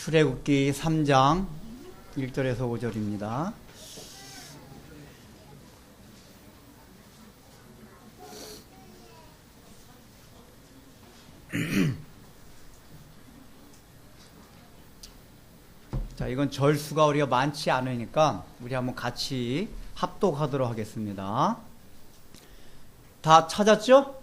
출애굽기 3장 1절에서 5절입니다. 자, 이건 절수가 우리가 많지 않으니까 우리 한번 같이 합독하도록 하겠습니다. 다 찾았죠?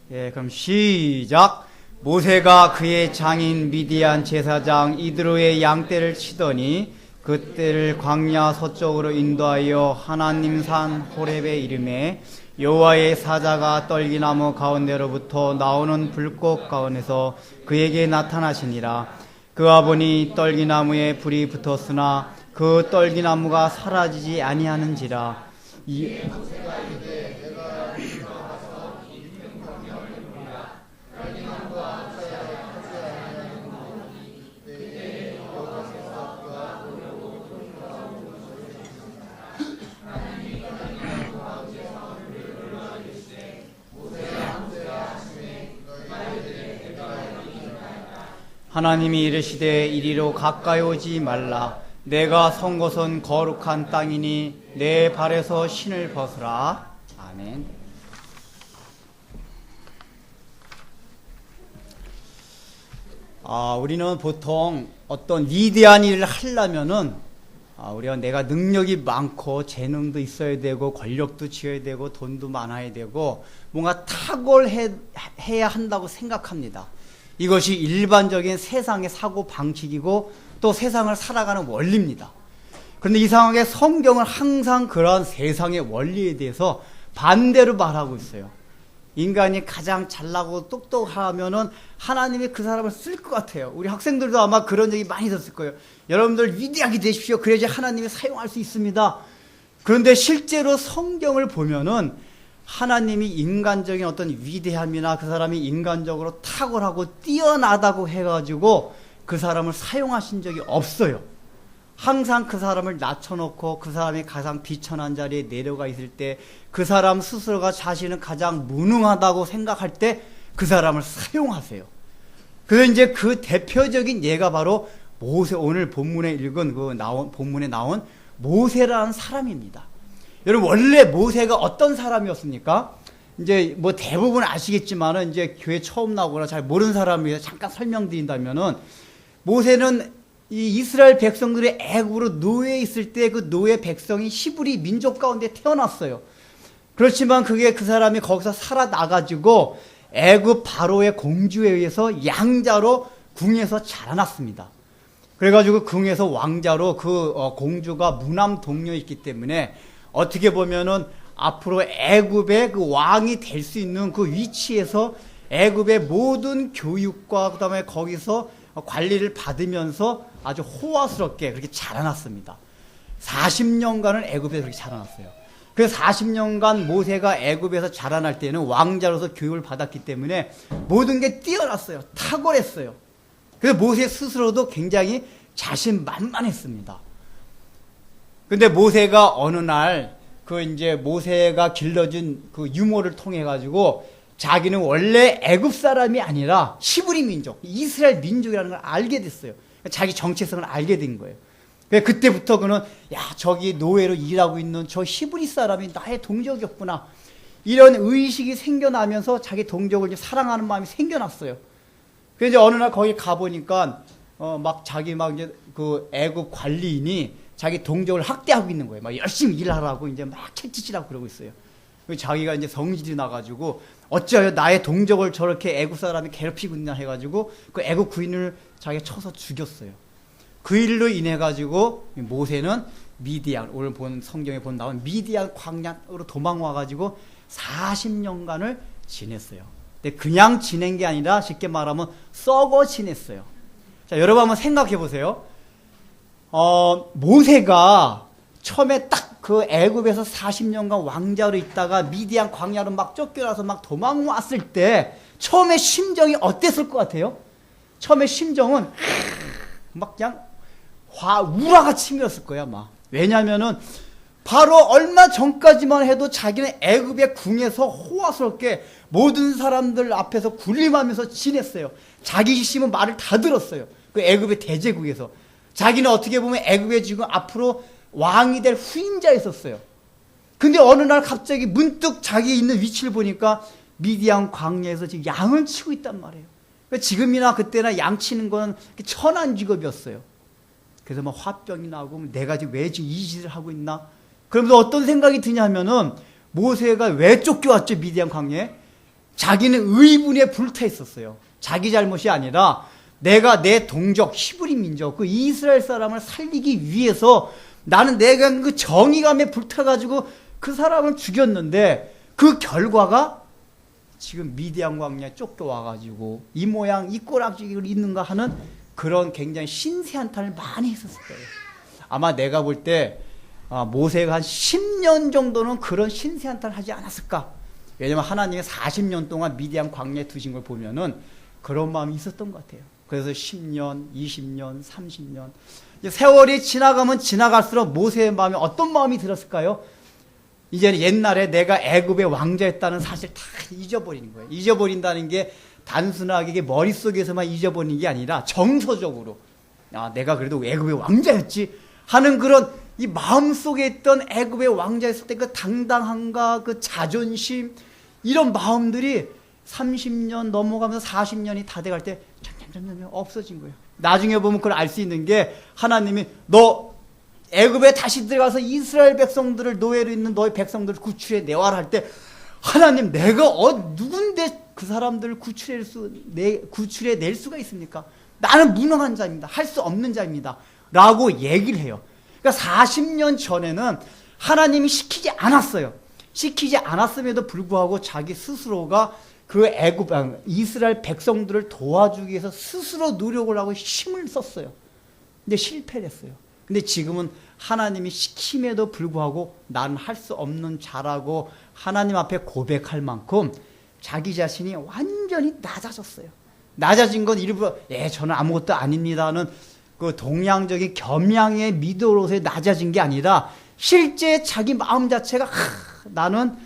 예, 그럼 시작! 모세가 그의 장인 미디안 제사장 이드로의 양떼를 치더니 그 떼를 광야 서쪽으로 인도하여 하나님 산 호렙에 이르매 여호와의 사자가 떨기나무 가운데로부터 나오는 불꽃 가운데서 그에게 나타나시니라. 그와 보니 떨기나무에 불이 붙었으나 그 떨기나무가 사라지지 아니하는지라. 하나님이 이르시되 이리로 가까이 오지 말라. 내가 선 곳은 거룩한 땅이니 내 발에서 신을 벗으라. 아멘. 우리는 보통 어떤 위대한 일을 하려면은 우리가 내가 능력이 많고 재능도 있어야 되고 권력도 쥐어야 되고 돈도 많아야 되고 뭔가 탁월해야 한다고 생각합니다. 이것이 일반적인 세상의 사고 방식이고 또 세상을 살아가는 원리입니다. 그런데 이상하게 성경은 항상 그러한 세상의 원리에 대해서 반대로 말하고 있어요. 인간이 가장 잘나고 똑똑하면은 하나님이 그 사람을 쓸 것 같아요. 우리 학생들도 아마 그런 얘기 많이 들었을 거예요. 여러분들 위대하게 되십시오. 그래야지 하나님이 사용할 수 있습니다. 그런데 실제로 성경을 보면은 하나님이 인간적인 어떤 위대함이나 그 사람이 인간적으로 탁월하고 뛰어나다고 해가지고 그 사람을 사용하신 적이 없어요. 항상 그 사람을 낮춰놓고 그 사람이 가장 비천한 자리에 내려가 있을 때 그 사람 스스로가 자신은 가장 무능하다고 생각할 때 그 사람을 사용하세요. 그래서 이제 그 대표적인 예가 바로 모세, 오늘 본문에 읽은 본문에 나온 모세라는 사람입니다. 여러분, 원래 모세가 어떤 사람이었습니까? 이제 뭐 대부분 아시겠지만은 이제 교회 처음 나오거나 잘 모르는 사람을 잠깐 설명드린다면은 모세는 이 이스라엘 백성들의 애굽으로 노예에 있을 때 그 노예 백성이 히브리 민족 가운데 태어났어요. 그렇지만 그게 그 사람이 거기서 살아나가지고 애굽 바로의 공주에 의해서 양자로 궁에서 자라났습니다. 그래가지고 궁에서 왕자로 그 공주가 무남 동료였기 때문에 어떻게 보면은 앞으로 애굽의 그 왕이 될 수 있는 그 위치에서 애굽의 모든 교육과 그다음에 거기서 관리를 받으면서 아주 호화스럽게 그렇게 자라났습니다. 40년간은 애굽에서 그렇게 자라났어요. 그래서 40년간 모세가 애굽에서 자라날 때는 왕자로서 교육을 받았기 때문에 모든 게 뛰어났어요. 탁월했어요. 그래서 모세 스스로도 굉장히 자신만만했습니다. 근데 모세가 어느 날 이제 모세가 길러준 그 유모를 통해 가지고 자기는 원래 애굽 사람이 아니라 히브리 민족, 이스라엘 민족이라는 걸 알게 됐어요. 자기 정체성을 알게 된 거예요. 그때부터 그는 저기 노예로 일하고 있는 저 히브리 사람이 나의 동족이었구나. 이런 의식이 생겨나면서 자기 동족을 이제 사랑하는 마음이 생겨났어요. 그래서 이제 어느 날 거기 가보니까 자기 이제 그 애굽 관리인이 자기 동족을 학대하고 있는 거예요. 막 열심히 일하라고 이제 막 채찍질하고 그러고 있어요. 자기가 이제 성질이 나가지고 어찌하여 나의 동족을 저렇게 애굽 사람이 괴롭히고 있나 해가지고 그 애굽 구인을 자기가 쳐서 죽였어요. 그 일로 인해 가지고 모세는 미디안, 오늘 본 성경에 나온 미디안 광야로 도망와가지고 40년간을 지냈어요. 근데 그냥 지낸 게 아니라 쉽게 말하면 썩어 지냈어요. 자, 여러분 한번 생각해 보세요. 모세가 처음에 딱 그 애굽에서 40년간 왕자로 있다가 미디안 광야로 막 쫓겨나서 막 도망왔을 때 처음에 심정이 어땠을 것 같아요? 처음에 심정은 막 그냥 우라가 치밀었을 거야, 막. 왜냐면은 바로 얼마 전까지만 해도 자기는 애굽의 궁에서 호화스럽게 모든 사람들 앞에서 군림하면서 지냈어요. 자기 있으면 말을 다 들었어요. 그 애굽의 대제국에서. 자기는 어떻게 보면 애굽에 지금 앞으로 왕이 될 후임자였었어요. 근데 어느 날 갑자기 문득 자기 있는 위치를 보니까 미디안 광야에서 지금 양을 치고 있단 말이에요. 지금이나 그때나 양 치는 건 천한 직업이었어요. 그래서 막 화병이 나고 내가 지금 왜 지금 이 짓을 하고 있나? 그러면서 어떤 생각이 드냐면은 모세가 왜 쫓겨왔죠? 미디안 광야에? 자기는 의분에 불타 있었어요. 자기 잘못이 아니라 내가 내 동족 히브리 민족 그 이스라엘 사람을 살리기 위해서 나는 내가 그 정의감에 불타가지고 그 사람을 죽였는데 그 결과가 지금 미디안 광야에 쫓겨와가지고 이 모양 이 꼬락지기를 있는가 하는 그런 굉장히 신세 한탄을 많이 했었을 거예요. 아마 내가 볼 때 모세가 한 10년 정도는 그런 신세 한탄을 하지 않았을까. 왜냐면 하나님이 40년 동안 미디안 광야에 두신 걸 보면은 그런 마음이 있었던 것 같아요. 그래서 10년, 20년, 30년 세월이 지나가면 지나갈수록 모세의 마음에 어떤 마음이 들었을까요? 이제는 옛날에 내가 애굽의 왕자였다는 사실 다 잊어버리는 거예요. 잊어버린다는 게 단순하게 이게 머릿속에서만 잊어버리는 게 아니라 정서적으로 내가 그래도 애굽의 왕자였지 하는 그런 이 마음속에 있던 애굽의 왕자였을 때 그 당당함과 그 자존심 이런 마음들이 30년 넘어가면서 40년이 다 돼갈 때 점점 없어진 거예요. 나중에 보면 그걸 알 수 있는 게 하나님이 너 애굽에 다시 들어가서 이스라엘 백성들을 노예로 있는 너의 백성들을 구출해 내와라 할 때 하나님 내가 누군데 그 사람들을 구출해 낼 수가 있습니까? 나는 무능한 자입니다. 할 수 없는 자입니다. 라고 얘기를 해요. 그러니까 40년 전에는 하나님이 시키지 않았어요. 시키지 않았음에도 불구하고 자기 스스로가 그 이스라엘 백성들을 도와주기 위해서 스스로 노력을 하고 힘을 썼어요. 근데 실패를 했어요. 근데 지금은 하나님이 시킴에도 불구하고 나는 할 수 없는 자라고 하나님 앞에 고백할 만큼 자기 자신이 완전히 낮아졌어요. 낮아진 건 일부러 저는 아무것도 아닙니다는 그 동양적인 겸양의 미도로서의 낮아진 게 아니라 실제 자기 마음 자체가 나는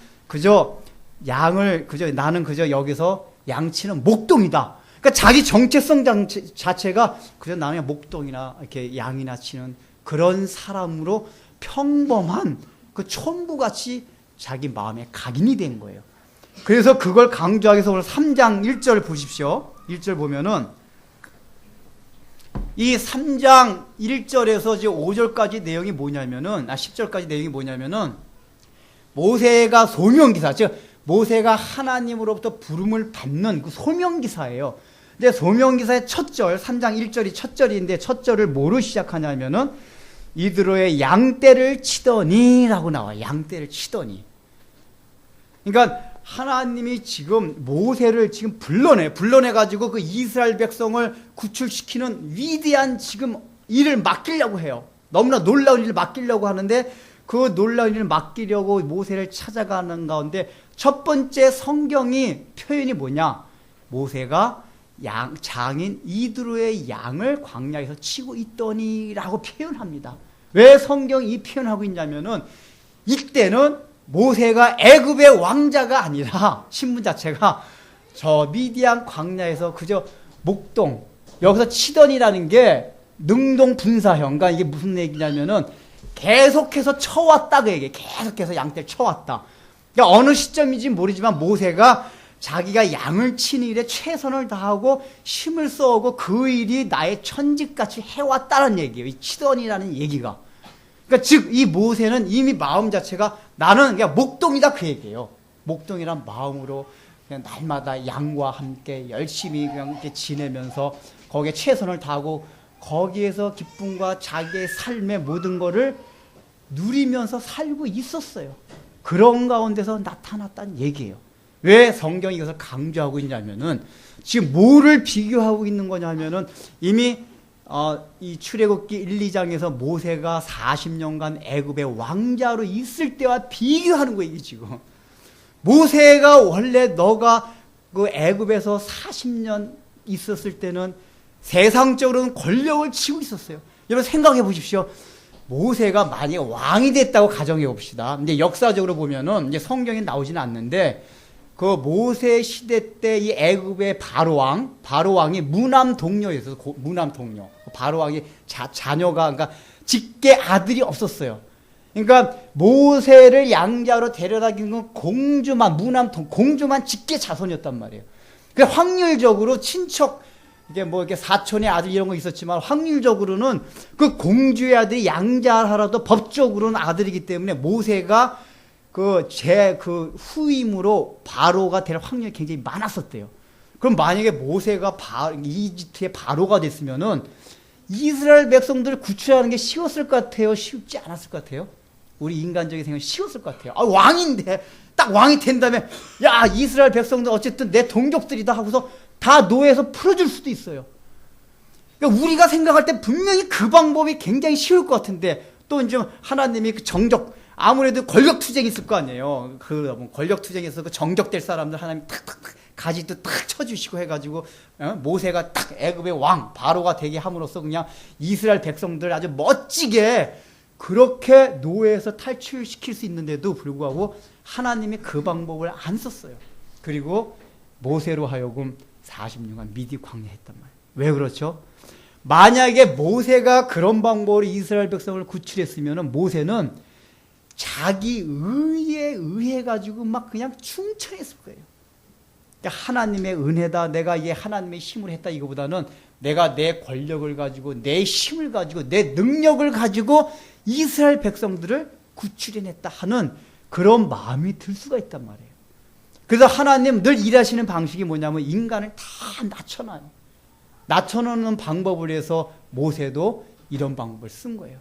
나는 그저 여기서 양치는 목동이다. 그러니까 자기 정체성 자체가 그저 나는 목동이나 이렇게 양이나 치는 그런 사람으로 평범한 그 촌부같이 자기 마음에 각인이 된 거예요. 그래서 그걸 강조하기 위해서 오늘 3장 1절 보십시오. 1절 보면은 이 3장 1절에서 이제 5절까지 내용이 뭐냐면은 10절까지 내용이 뭐냐면은 모세가 소명기사, 즉 모세가 하나님으로부터 부름을 받는 그 소명기사예요. 근데 소명기사의 첫 절, 3장 1절이 첫 절인데 첫 절을 뭐로 시작하냐면은 이드로의 양떼를 치더니 라고 나와요. 양떼를 치더니. 그러니까 하나님이 지금 모세를 지금 불러내가지고 그 이스라엘 백성을 구출시키는 위대한 지금 일을 맡기려고 해요. 너무나 놀라운 일을 맡기려고 하는데 그 놀라운 일을 맡기려고 모세를 찾아가는 가운데 첫 번째 성경이 표현이 뭐냐? 모세가 장인 이드로의 양을 광야에서 치고 있더니 라고 표현합니다. 왜 성경이 이 표현하고 있냐면은 이때는 모세가 애굽의 왕자가 아니라 신분 자체가 저 미디안 광야에서 그저 목동, 여기서 치더니라는 게 능동분사형. 그러니까 이게 무슨 얘기냐면은 계속해서 쳐왔다 그 얘기예요. 계속해서 양떼를 쳐왔다. 그러니까 어느 시점인지 모르지만 모세가 자기가 양을 치는 일에 최선을 다하고 힘을 써오고 그 일이 나의 천직같이 해왔다는 얘기예요. 이 치더니라는 얘기가. 그러니까 즉 이 모세는 이미 마음 자체가 나는 그냥 목동이다 그 얘기예요. 목동이란 마음으로 그냥 날마다 양과 함께 열심히 그냥 이렇게 지내면서 거기에 최선을 다하고 거기에서 기쁨과 자기의 삶의 모든 거를 누리면서 살고 있었어요. 그런 가운데서 나타났다는 얘기예요. 왜 성경이 이것을 강조하고 있냐면은 지금 뭐를 비교하고 있는 거냐면은 이미 이 출애굽기 1, 2장에서 모세가 40년간 애굽의 왕자로 있을 때와 비교하는 거예요, 이게 지금. 모세가 원래 너가 그 애굽에서 40년 있었을 때는 세상적으로는 권력을 쥐고 있었어요. 여러분 생각해 보십시오. 모세가 만약에 왕이 됐다고 가정해 봅시다. 근데 역사적으로 보면은 이제 성경에 나오지는 않는데 그 모세 시대 때 이 애굽의 바로왕이 무남 동료였어요. 무남 동료. 바로왕이 자녀가 그러니까 직계 아들이 없었어요. 그러니까 모세를 양자로 데려다긴 건 공주만 공주만 직계 자손이었단 말이에요. 그 확률적으로 친척 이게 뭐 이렇게 사촌의 아들 이런 거 있었지만 확률적으로는 그 공주의 아들이 양자하라도 법적으로는 아들이기 때문에 모세가 그 후임으로 바로가 될 확률이 굉장히 많았었대요. 그럼 만약에 모세가 이집트의 바로가 됐으면은 이스라엘 백성들을 구출하는 게 쉬웠을 것 같아요? 쉽지 않았을 것 같아요? 우리 인간적인 생각은 쉬웠을 것 같아요. 왕인데 딱 왕이 된 다음에 야 이스라엘 백성들 어쨌든 내 동족들이다 하고서 다 노예에서 풀어줄 수도 있어요. 그러니까 우리가 생각할 때 분명히 그 방법이 굉장히 쉬울 것 같은데 또 이제 하나님이 그 아무래도 권력투쟁이 있을 거 아니에요. 그 권력투쟁에서 그 정적될 사람들 하나님 탁탁탁 가지도 탁 쳐주시고 해가지고 모세가 딱 애굽의 왕 바로가 되게 함으로써 그냥 이스라엘 백성들 아주 멋지게 그렇게 노예에서 탈출시킬 수 있는데도 불구하고 하나님이 그 방법을 안 썼어요. 그리고 모세로 하여금 40년간 미디 광야했단 말이에요. 왜 그렇죠? 만약에 모세가 그런 방법으로 이스라엘 백성을 구출했으면 모세는 자기 의에 의해 가지고 막 그냥 충천했을 거예요. 그러니까 하나님의 은혜다, 내가 이 하나님의 힘을 했다 이거보다는 내가 내 권력을 가지고 내 힘을 가지고 내 능력을 가지고 이스라엘 백성들을 구출해냈다 하는 그런 마음이 들 수가 있단 말이에요. 그래서 하나님 늘 일하시는 방식이 뭐냐면 인간을 다 낮춰놔요. 낮춰놓는 방법을 해서 모세도 이런 방법을 쓴 거예요.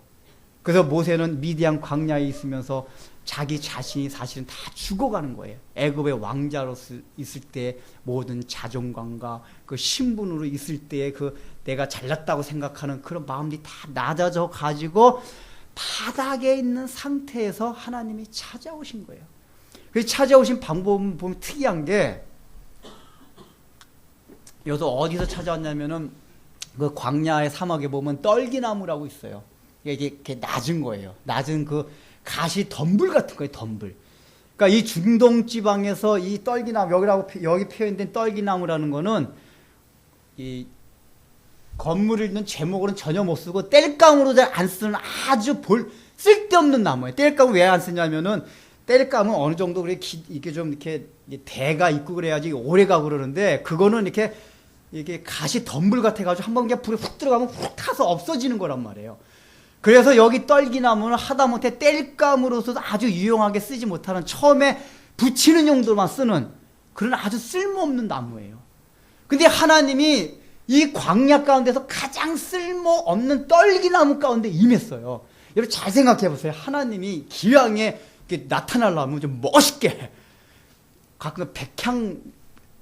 그래서 모세는 미디안 광야에 있으면서 자기 자신이 사실은 다 죽어가는 거예요. 애굽의 왕자로 있을 때 모든 자존감과 그 신분으로 있을 때의 그 내가 잘났다고 생각하는 그런 마음이 다 낮아져 가지고 바닥에 있는 상태에서 하나님이 찾아오신 거예요. 그래서 찾아오신 방법은 보면 특이한 게 여기서 어디서 찾아왔냐면은 그 광야의 사막에 보면 떨기나무라고 있어요. 이게 이렇게 낮은 거예요. 낮은 그 가시 덤불 같은 거예요. 덤불. 그러니까 이 중동 지방에서 이 떨기나무 여기 표현된 떨기나무라는 거는 이 건물을 짓는 제목으로는 전혀 못 쓰고 땔감으로 잘 안 쓰는 아주 쓸데없는 나무예요. 땔감을 왜 안 쓰냐면은 땔감은 어느 정도 이렇게 좀 이렇게 대가 있고 그래야지 오래 가고 그러는데 그거는 이게 가시 덤불 같아가지고 한번 그냥 불에 훅 들어가면 훅 타서 없어지는 거란 말이에요. 그래서 여기 떨기나무는 하다못해 땔감으로서도 아주 유용하게 쓰지 못하는 처음에 붙이는 용도만 쓰는 그런 아주 쓸모없는 나무예요. 근데 하나님이 이 광야 가운데서 가장 쓸모없는 떨기나무 가운데 임했어요. 여러분 잘 생각해 보세요. 하나님이 기왕에 나타나려면 좀 멋있게 가끔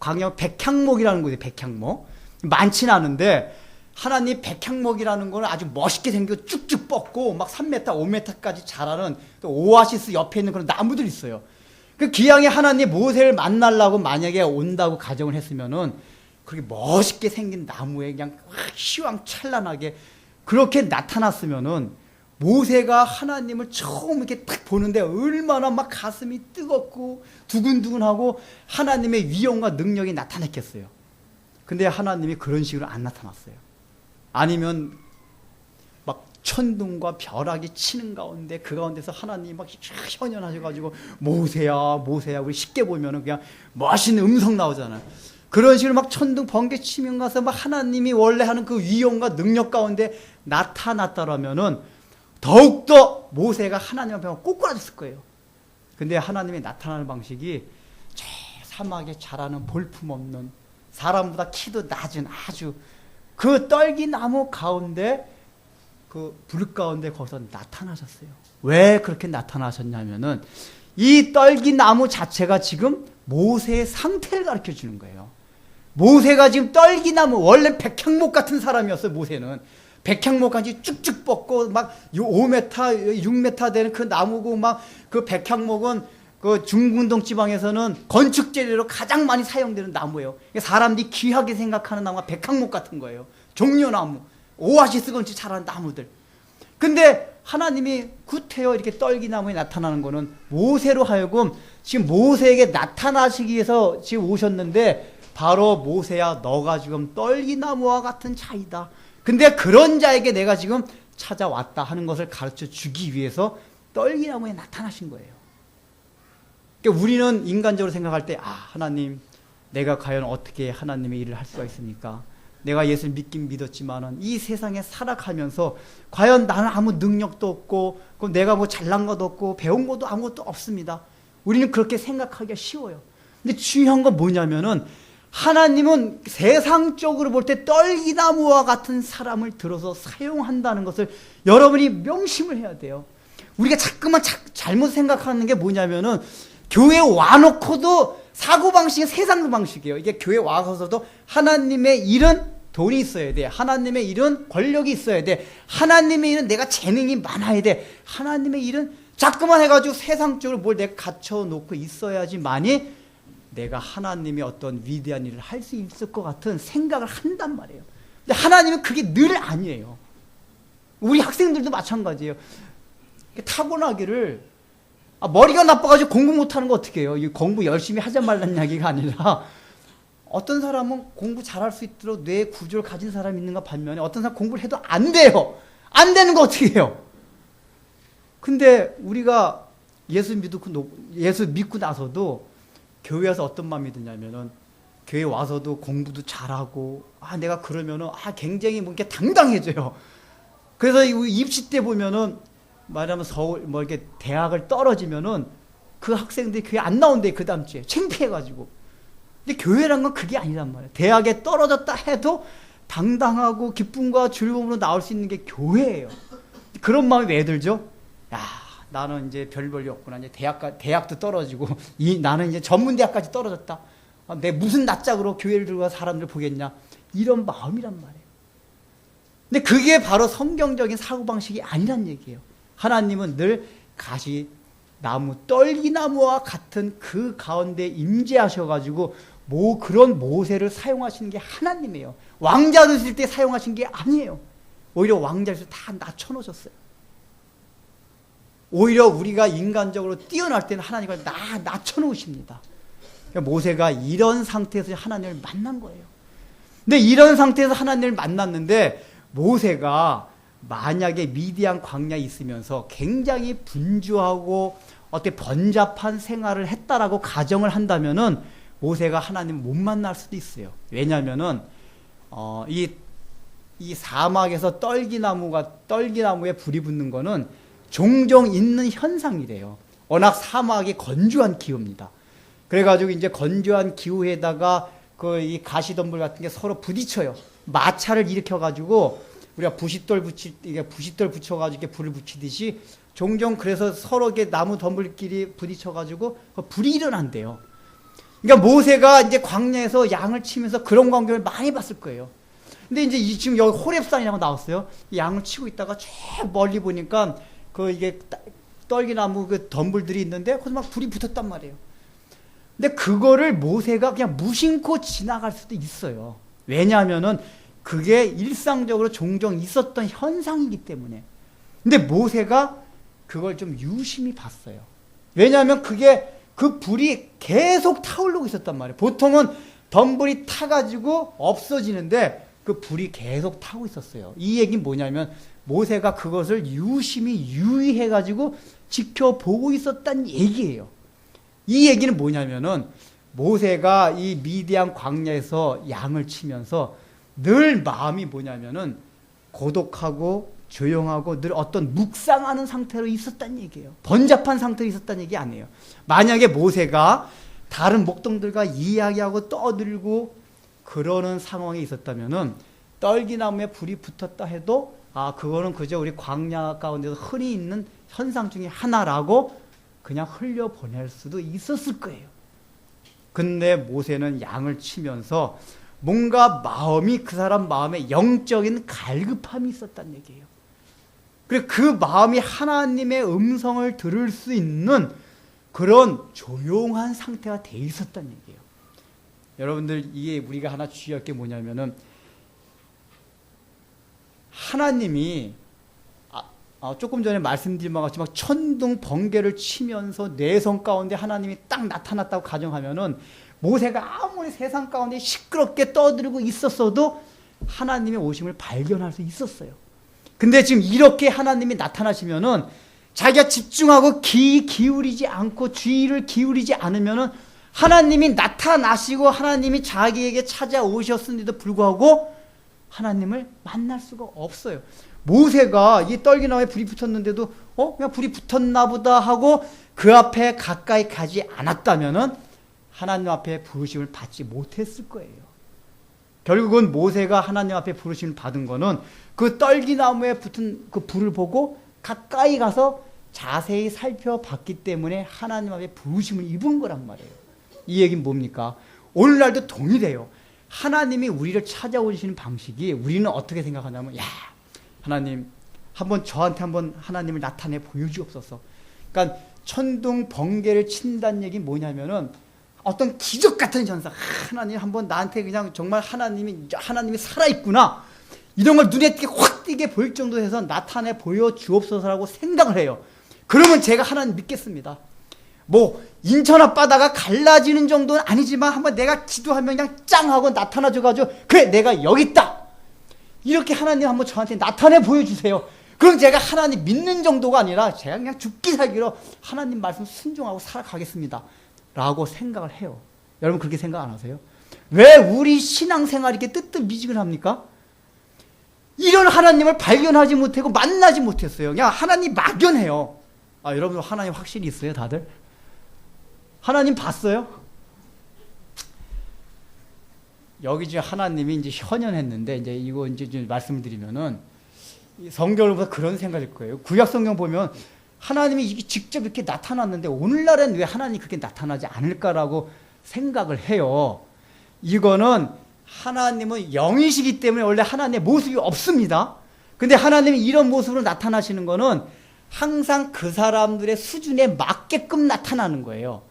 광야 백향목이라는 거죠. 백향목 많지는 않은데 하나님 백향목이라는 거는 아주 멋있게 생기고 쭉쭉 뻗고 막 3m, 5m까지 자라는 또 오아시스 옆에 있는 그런 나무들 있어요. 그 기왕에 하나님 모세를 만나려고 만약에 온다고 가정을 했으면은 그렇게 멋있게 생긴 나무에 그냥 휘황찬란하게 그렇게 나타났으면은 모세가 하나님을 처음 이렇게 딱 보는데 얼마나 막 가슴이 뜨겁고 두근두근하고 하나님의 위엄과 능력이 나타났겠어요. 근데 하나님이 그런 식으로 안 나타났어요. 아니면 막 천둥과 벼락이 치는 가운데 그 가운데서 하나님이 막 현현하셔가지고 모세야 모세야 우리 쉽게 보면은 그냥 멋있는 음성 나오잖아요. 그런 식으로 막 천둥 번개 치면 가서 막 하나님이 원래 하는 그 위엄과 능력 가운데 나타났다라면은 더욱더 모세가 하나님 앞에 꼬꾸라졌을 거예요. 근데 하나님이 나타나는 방식이 저 사막에 자라는 볼품없는 사람보다 키도 낮은 아주 그 떨기나무 가운데 그 불 가운데 거기서 나타나셨어요. 왜 그렇게 나타나셨냐면은 이 떨기나무 자체가 지금 모세의 상태를 가르쳐 주는 거예요. 모세가 지금 떨기나무 원래 백향목 같은 사람이었어요. 모세는 백향목까지 쭉쭉 뻗고 막 5m, 6m 되는 그 나무고 막 그 백향목은 그 중군동 지방에서는 건축 재료로 가장 많이 사용되는 나무예요. 사람들이 귀하게 생각하는 나무가 백향목 같은 거예요. 종려나무, 오아시스 건축 잘하는 나무들. 근데 하나님이 구태여 이렇게 떨기나무에 나타나는 거는 모세로 하여금 지금 모세에게 나타나시기 위해서 지금 오셨는데 바로 모세야 너가 지금 떨기나무와 같은 자이다. 근데 그런 자에게 내가 지금 찾아왔다 하는 것을 가르쳐 주기 위해서 떨기나무에 나타나신 거예요. 그러니까 우리는 인간적으로 생각할 때 하나님 내가 과연 어떻게 하나님의 일을 할 수가 있습니까? 내가 예수를 믿긴 믿었지만은 이 세상에 살아가면서 과연 나는 아무 능력도 없고 그럼 내가 뭐 잘난 것도 없고 배운 것도 아무것도 없습니다. 우리는 그렇게 생각하기가 쉬워요. 근데 중요한 건 뭐냐면은 하나님은 세상적으로 볼 때 떨기나무와 같은 사람을 들어서 사용한다는 것을 여러분이 명심을 해야 돼요. 우리가 자꾸만 잘못 생각하는 게 뭐냐면은 교회 와놓고도 사고방식이 세상 방식이에요. 이게 교회 와서도 하나님의 일은 돈이 있어야 돼. 하나님의 일은 권력이 있어야 돼. 하나님의 일은 내가 재능이 많아야 돼. 하나님의 일은 자꾸만 해가지고 세상적으로 뭘 내가 갖춰놓고 있어야지만이 내가 하나님의 어떤 위대한 일을 할 수 있을 것 같은 생각을 한단 말이에요. 근데 하나님은 그게 늘 아니에요. 우리 학생들도 마찬가지예요. 타고나기를 머리가 나빠가지고 공부 못하는 거 어떻게 해요? 공부 열심히 하자 말라는 이야기가 아니라 어떤 사람은 공부 잘할 수 있도록 뇌 구조를 가진 사람이 있는가 반면에 어떤 사람 공부를 해도 안 돼요. 안 되는 거 어떻게 해요? 근데 우리가 예수 믿고 나서도 교회 와서 어떤 마음이 드냐면은 교회 와서도 공부도 잘하고 내가 그러면은 굉장히 뭐 이렇게 당당해져요. 그래서 입시 때 보면은 말하면 서울 뭐 이렇게 대학을 떨어지면은 그 학생들이 교회 안 나온대 그 다음 주에 창피해가지고. 근데 교회란 건 그게 아니란 말이에요. 대학에 떨어졌다 해도 당당하고 기쁨과 즐거움으로 나올 수 있는 게 교회예요. 그런 마음이 왜 들죠? 나는 이제 별 볼일 없구나. 이제 대학도 떨어지고 나는 이제 전문대학까지 떨어졌다. 내 무슨 낯짝으로 교회를 들고 가서 사람들 보겠냐. 이런 마음이란 말이에요. 근데 그게 바로 성경적인 사고방식이 아니란 얘기예요. 하나님은 늘 가시나무, 떨기나무와 같은 그 가운데 임재하셔가지고 그런 모세를 사용하시는 게 하나님이에요. 왕자 되실 때 사용하신 게 아니에요. 오히려 왕자를 다 낮춰놓으셨어요. 오히려 우리가 인간적으로 뛰어날 때는 하나님을 낮춰놓으십니다. 그러니까 모세가 이런 상태에서 하나님을 만난 거예요. 근데 이런 상태에서 하나님을 만났는데 모세가 만약에 미디안 광야에 있으면서 굉장히 분주하고 어떻게 번잡한 생활을 했다라고 가정을 한다면은 모세가 하나님을 못 만날 수도 있어요. 왜냐하면은 이 사막에서 떨기나무에 불이 붙는 거는 종종 있는 현상이래요. 워낙 사막이 건조한 기후입니다. 그래가지고 이제 건조한 기후에다가 이 가시덤불 같은 게 서로 부딪혀요. 마찰을 일으켜가지고 우리가 부싯돌 붙여가지고 이렇게 불을 붙이듯이 종종 그래서 서로 이렇게 나무 덤불끼리 부딪혀가지고 불이 일어난대요. 그러니까 모세가 이제 광야에서 양을 치면서 그런 광경을 많이 봤을 거예요. 근데 이제 지금 여기 호렙산이라고 나왔어요. 양을 치고 있다가 저 멀리 보니까 이게 떨기나무 덤불들이 있는데 거기서 막 불이 붙었단 말이에요. 근데 그거를 모세가 그냥 무심코 지나갈 수도 있어요. 왜냐하면은 그게 일상적으로 종종 있었던 현상이기 때문에. 근데 모세가 그걸 좀 유심히 봤어요. 왜냐하면 그 불이 계속 타오르고 있었단 말이에요. 보통은 덤불이 타가지고 없어지는데 그 불이 계속 타고 있었어요. 이 얘기는 뭐냐면 모세가 그것을 유심히 유의해가지고 지켜보고 있었다는 얘기예요. 이 얘기는 뭐냐면은 모세가 이 미디안 광야에서 양을 치면서 늘 마음이 뭐냐면은 고독하고 조용하고 늘 어떤 묵상하는 상태로 있었다는 얘기예요. 번잡한 상태로 있었다는 얘기 아니에요. 만약에 모세가 다른 목동들과 이야기하고 떠들고 그러는 상황에 있었다면은 떨기나무에 불이 붙었다 해도 그거는 그저 우리 광야 가운데서 흔히 있는 현상 중에 하나라고 그냥 흘려보낼 수도 있었을 거예요. 근데 모세는 양을 치면서 뭔가 그 사람 마음에 영적인 갈급함이 있었다는 얘기예요. 그리고 그 마음이 하나님의 음성을 들을 수 있는 그런 조용한 상태가 돼 있었다는 얘기예요. 여러분들 이게 우리가 하나 주의할 게 뭐냐면은 하나님이 조금 전에 말씀드린 바와 같이 막 천둥 번개를 치면서 내성 가운데 하나님이 딱 나타났다고 가정하면은 모세가 아무리 세상 가운데 시끄럽게 떠들고 있었어도 하나님의 오심을 발견할 수 있었어요. 근데 지금 이렇게 하나님이 나타나시면은 자기가 집중하고 귀 기울이지 않고 주의를 기울이지 않으면은 하나님이 나타나시고 하나님이 자기에게 찾아오셨음에도 불구하고 하나님을 만날 수가 없어요. 모세가 이 떨기나무에 불이 붙었는데도 그냥 불이 붙었나 보다 하고 그 앞에 가까이 가지 않았다면은 하나님 앞에 부르심을 받지 못했을 거예요. 결국은 모세가 하나님 앞에 부르심을 받은 거는 그 떨기나무에 붙은 그 불을 보고 가까이 가서 자세히 살펴봤기 때문에 하나님 앞에 부르심을 입은 거란 말이에요. 이 얘기는 뭡니까? 오늘날도 동일해요. 하나님이 우리를 찾아오시는 방식이 우리는 어떻게 생각하냐면 하나님 한번 저한테 한번 하나님을 나타내 보여주옵소서. 그러니까 천둥 번개를 친다는 얘기 뭐냐면은 어떤 기적 같은 현상, 하나님 한번 나한테 그냥 정말 하나님이 살아있구나 이런 걸 눈에 확 띄게 보일 정도로 해서 나타내 보여주옵소서라고 생각을 해요. 그러면 제가 하나님 믿겠습니다. 뭐 인천 앞바다가 갈라지는 정도는 아니지만 한번 내가 기도하면 그냥 짱 하고 나타나줘가지고 그래 내가 여기 있다 이렇게 하나님 한번 저한테 나타내 보여주세요. 그럼 제가 하나님 믿는 정도가 아니라 제가 그냥 죽기 살기로 하나님 말씀 순종하고 살아가겠습니다 라고 생각을 해요. 여러분 그렇게 생각 안 하세요? 왜 우리 신앙생활이 이렇게 뜨뜻미지근합니까? 이런 하나님을 발견하지 못하고 만나지 못했어요. 그냥 하나님 막연해요. 여러분 하나님 확실히 있어요 다들? 하나님 봤어요? 여기 이제 하나님이 이제 현현했는데 이제 이거 이제 말씀을 드리면은 성경을 보면 그런 생각일 거예요. 구약 성경 보면 하나님이 이게 직접 이렇게 나타났는데 오늘날엔 왜 하나님이 그렇게 나타나지 않을까라고 생각을 해요. 이거는 하나님은 영이시기 때문에 원래 하나님의 모습이 없습니다. 근데 하나님이 이런 모습으로 나타나시는 거는 항상 그 사람들의 수준에 맞게끔 나타나는 거예요.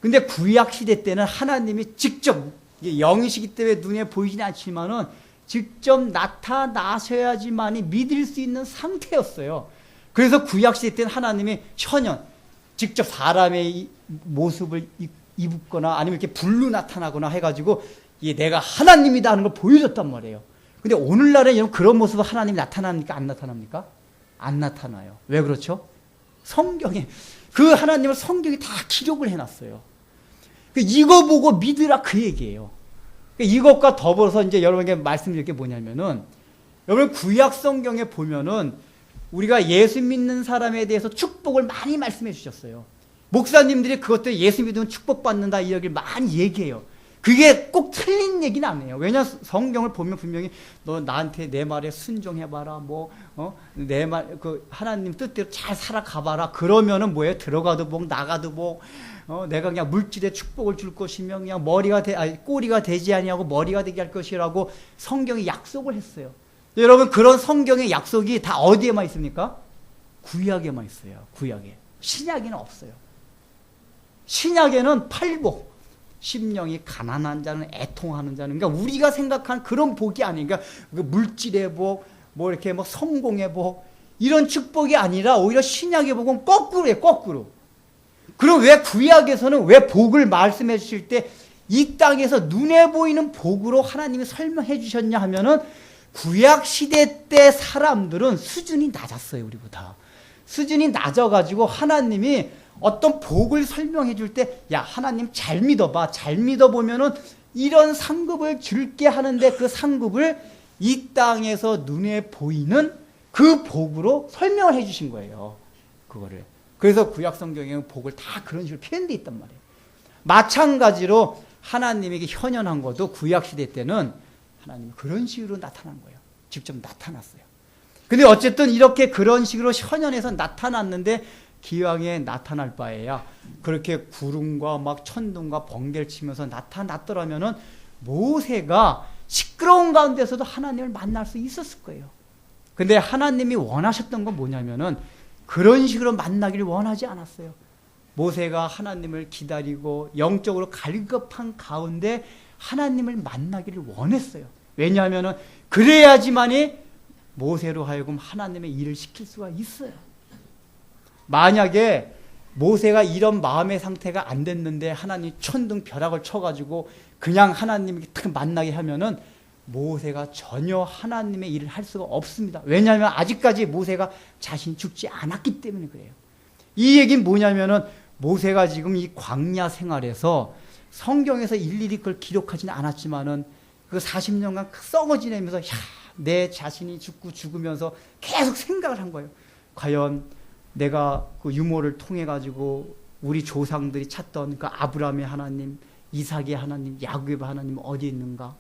근데 구약 시대 때는 하나님이 직접 영이시기 때문에 눈에 보이지는 않지만은 직접 나타나셔야지만이 믿을 수 있는 상태였어요. 그래서 구약 시대 때는 하나님이 현현, 직접 사람의 모습을 입거나 아니면 이렇게 불로 나타나거나 해가지고 내가 하나님이다 하는 걸 보여줬단 말이에요. 근데 오늘날에 그런 모습으로 하나님이 나타납니까? 안 나타납니까? 안 나타나요. 왜 그렇죠? 성경에 그 하나님을 성경이 다 기록을 해놨어요. 이거 보고 믿으라 그 얘기예요. 이것과 더불어서 이제 여러분에게 말씀드릴 게 뭐냐면은 여러분 구약 성경에 보면은 우리가 예수 믿는 사람에 대해서 축복을 많이 말씀해 주셨어요. 목사님들이 그것들 예수 믿으면 축복받는다 이 얘기를 많이 얘기해요. 그게 꼭 틀린 얘기는 아니에요. 왜냐하면 성경을 보면 분명히 너 나한테 내 말에 순종해봐라. 내 말, 하나님 뜻대로 잘 살아가봐라. 그러면은 뭐예요? 들어가도 복, 나가도 복. 내가 그냥 물질에 축복을 줄 것이며 그냥 꼬리가 되지 아니하고 머리가 되게 할 것이라고 성경이 약속을 했어요. 여러분 그런 성경의 약속이 다 어디에만 있습니까? 구약에만 있어요. 구약에. 신약에는 없어요. 신약에는 팔복. 심령이 가난한 자는 애통하는 자는 그러니까 우리가 생각한 그런 복이 아니니까 물질의 복, 이렇게 성공의 복 이런 축복이 아니라 오히려 신약의 복은 거꾸로예요. 거꾸로. 그럼 왜 구약에서는 왜 복을 말씀해 주실 때 이 땅에서 눈에 보이는 복으로 하나님이 설명해 주셨냐 하면은 구약 시대 때 사람들은 수준이 낮았어요. 우리보다. 수준이 낮아가지고 하나님이 어떤 복을 설명해 줄 때 하나님 잘 믿어봐. 잘 믿어보면은 이런 상급을 줄게 하는데 그 상급을 이 땅에서 눈에 보이는 그 복으로 설명을 해 주신 거예요. 그거를. 그래서 구약 성경에는 복을 다 그런 식으로 표현되어 있단 말이에요. 마찬가지로 하나님에게 현현한 것도 구약 시대 때는 하나님이 그런 식으로 나타난 거예요. 직접 나타났어요. 근데 어쨌든 이렇게 그런 식으로 현현해서 나타났는데 기왕에 나타날 바에야 그렇게 구름과 천둥과 번개를 치면서 나타났더라면은 모세가 시끄러운 가운데서도 하나님을 만날 수 있었을 거예요. 근데 하나님이 원하셨던 건 뭐냐면은 그런 식으로 만나기를 원하지 않았어요. 모세가 하나님을 기다리고 영적으로 갈급한 가운데 하나님을 만나기를 원했어요. 왜냐하면은 그래야지만이 모세로 하여금 하나님의 일을 시킬 수가 있어요. 만약에 모세가 이런 마음의 상태가 안 됐는데 하나님 천둥 벼락을 쳐가지고 그냥 하나님께 딱 만나게 하면은 모세가 전혀 하나님의 일을 할 수가 없습니다. 왜냐하면 아직까지 모세가 자신이 죽지 않았기 때문에 그래요. 이 얘기는 뭐냐면은 모세가 지금 이 광야 생활에서 성경에서 일일이 그걸 기록하지는 않았지만은 그 40년간 썩어 지내면서 내 자신이 죽고 죽으면서 계속 생각을 한 거예요. 과연 내가 그 유모를 통해 가지고 우리 조상들이 찾던 그 아브라함의 하나님, 이삭의 하나님, 야곱의 하나님 어디 있는가?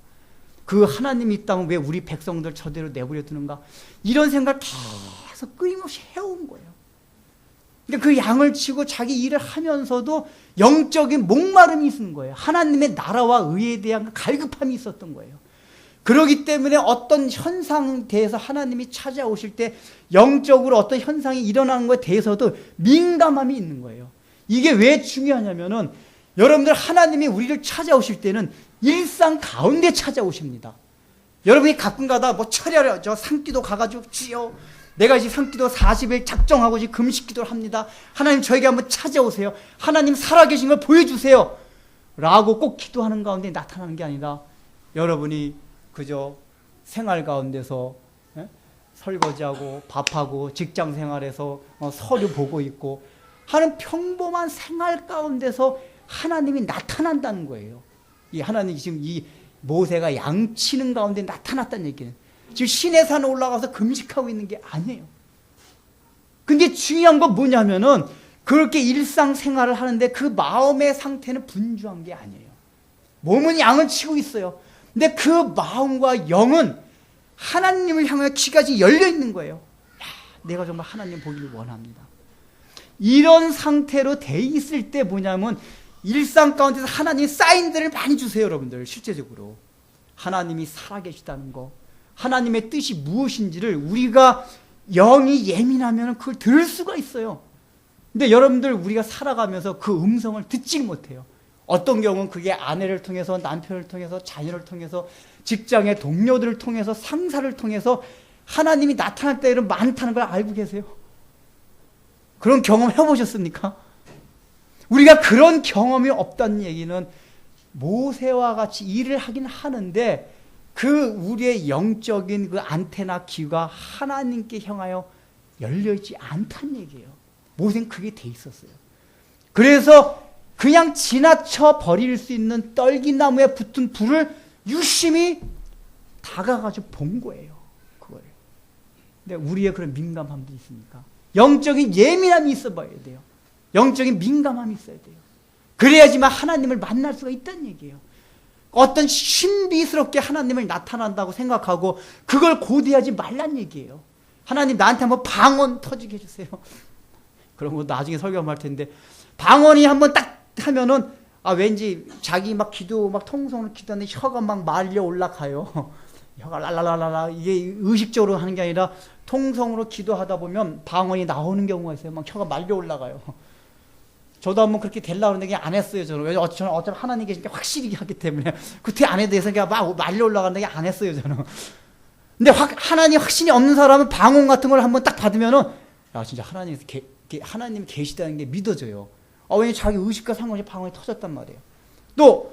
그 하나님이 있다면 왜 우리 백성들 저대로 내버려 두는가? 이런 생각을 계속 끊임없이 해온 거예요. 그러니까 그 양을 치고 자기 일을 하면서도 영적인 목마름이 있는 거예요. 하나님의 나라와 의에 대한 갈급함이 있었던 거예요. 그렇기 때문에 어떤 현상에 대해서 하나님이 찾아오실 때 영적으로 어떤 현상이 일어나는 것에 대해서도 민감함이 있는 거예요. 이게 왜 중요하냐면은 여러분들 하나님이 우리를 찾아오실 때는 일상 가운데 찾아오십니다. 여러분이 가끔가다 뭐 철야를 저 산기도 가가지고 주여 내가 지금 산기도 40일 작정하고 지금 금식기도를 합니다. 하나님 저에게 한번 찾아오세요. 하나님 살아계신 걸 보여주세요. 라고 꼭 기도하는 가운데 나타나는 게 아니라 여러분이 그저 생활 가운데서 설거지하고 밥하고 직장 생활에서 서류 보고 있고 하는 평범한 생활 가운데서 하나님이 나타난다는 거예요. 이 하나님이 지금 이 모세가 양치는 가운데 나타났다는 얘기는 지금 시내 산에 올라가서 금식하고 있는 게 아니에요. 근데 중요한 건 뭐냐면은 그렇게 일상생활을 하는데 그 마음의 상태는 분주한 게 아니에요. 몸은 양을 치고 있어요. 근데 그 마음과 영은 하나님을 향해 귀까지 열려 있는 거예요. 야, 내가 정말 하나님 보기를 원합니다. 이런 상태로 돼 있을 때 뭐냐면 일상 가운데서 하나님 사인들을 많이 주세요. 여러분들 실제적으로 하나님이 살아계시다는 거, 하나님의 뜻이 무엇인지를 우리가 영이 예민하면 그걸 들을 수가 있어요. 근데 여러분들 우리가 살아가면서 그 음성을 듣지 못해요. 어떤 경우는 그게 아내를 통해서 남편을 통해서 자녀를 통해서 직장의 동료들을 통해서 상사를 통해서 하나님이 나타날 때는 많다는 걸 알고 계세요? 그런 경험 해보셨습니까? 우리가 그런 경험이 없다는 얘기는 모세와 같이 일을 하긴 하는데 그 우리의 영적인 그 안테나 귀가 하나님께 향하여 열려있지 않다는 얘기예요. 모세는 그게 돼 있었어요. 그래서 그냥 지나쳐 버릴 수 있는 떨기나무에 붙은 불을 유심히 다가가지고 본 거예요. 그걸. 근데 우리의 그런 민감함도 있습니까? 영적인 예민함이 있어 봐야 돼요. 영적인 민감함이 있어야 돼요. 그래야지만 하나님을 만날 수가 있다는 얘기예요. 어떤 신비스럽게 하나님을 나타난다고 생각하고 그걸 고대하지 말란 얘기예요. 하나님 나한테 한번 방언 터지게 해주세요. 그런 거 나중에 설교하면 할 텐데 방언이 한번 딱 하면은 왠지 자기 막 기도 막 통성으로 기도하는데 혀가 막 말려 올라가요. 혀가 랄랄랄랄라 이게 의식적으로 하는 게 아니라 통성으로 기도하다 보면 방언이 나오는 경우가 있어요. 막 혀가 말려 올라가요. 저도 한번 그렇게 되려고 하는데 그냥 안 했어요. 저는 어차피 하나님 계시니까 확실히 하기 때문에 그때 안 해도 돼서 그냥 막 말려 올라가는데 그냥 안 했어요. 저는. 근데 하나님 확신이 없는 사람은 방언 같은 걸 한번 딱 받으면은 야 진짜 하나님이 계시다는 게 믿어져요. 왜냐면 자기 의식과 상관없이 방언이 터졌단 말이에요. 또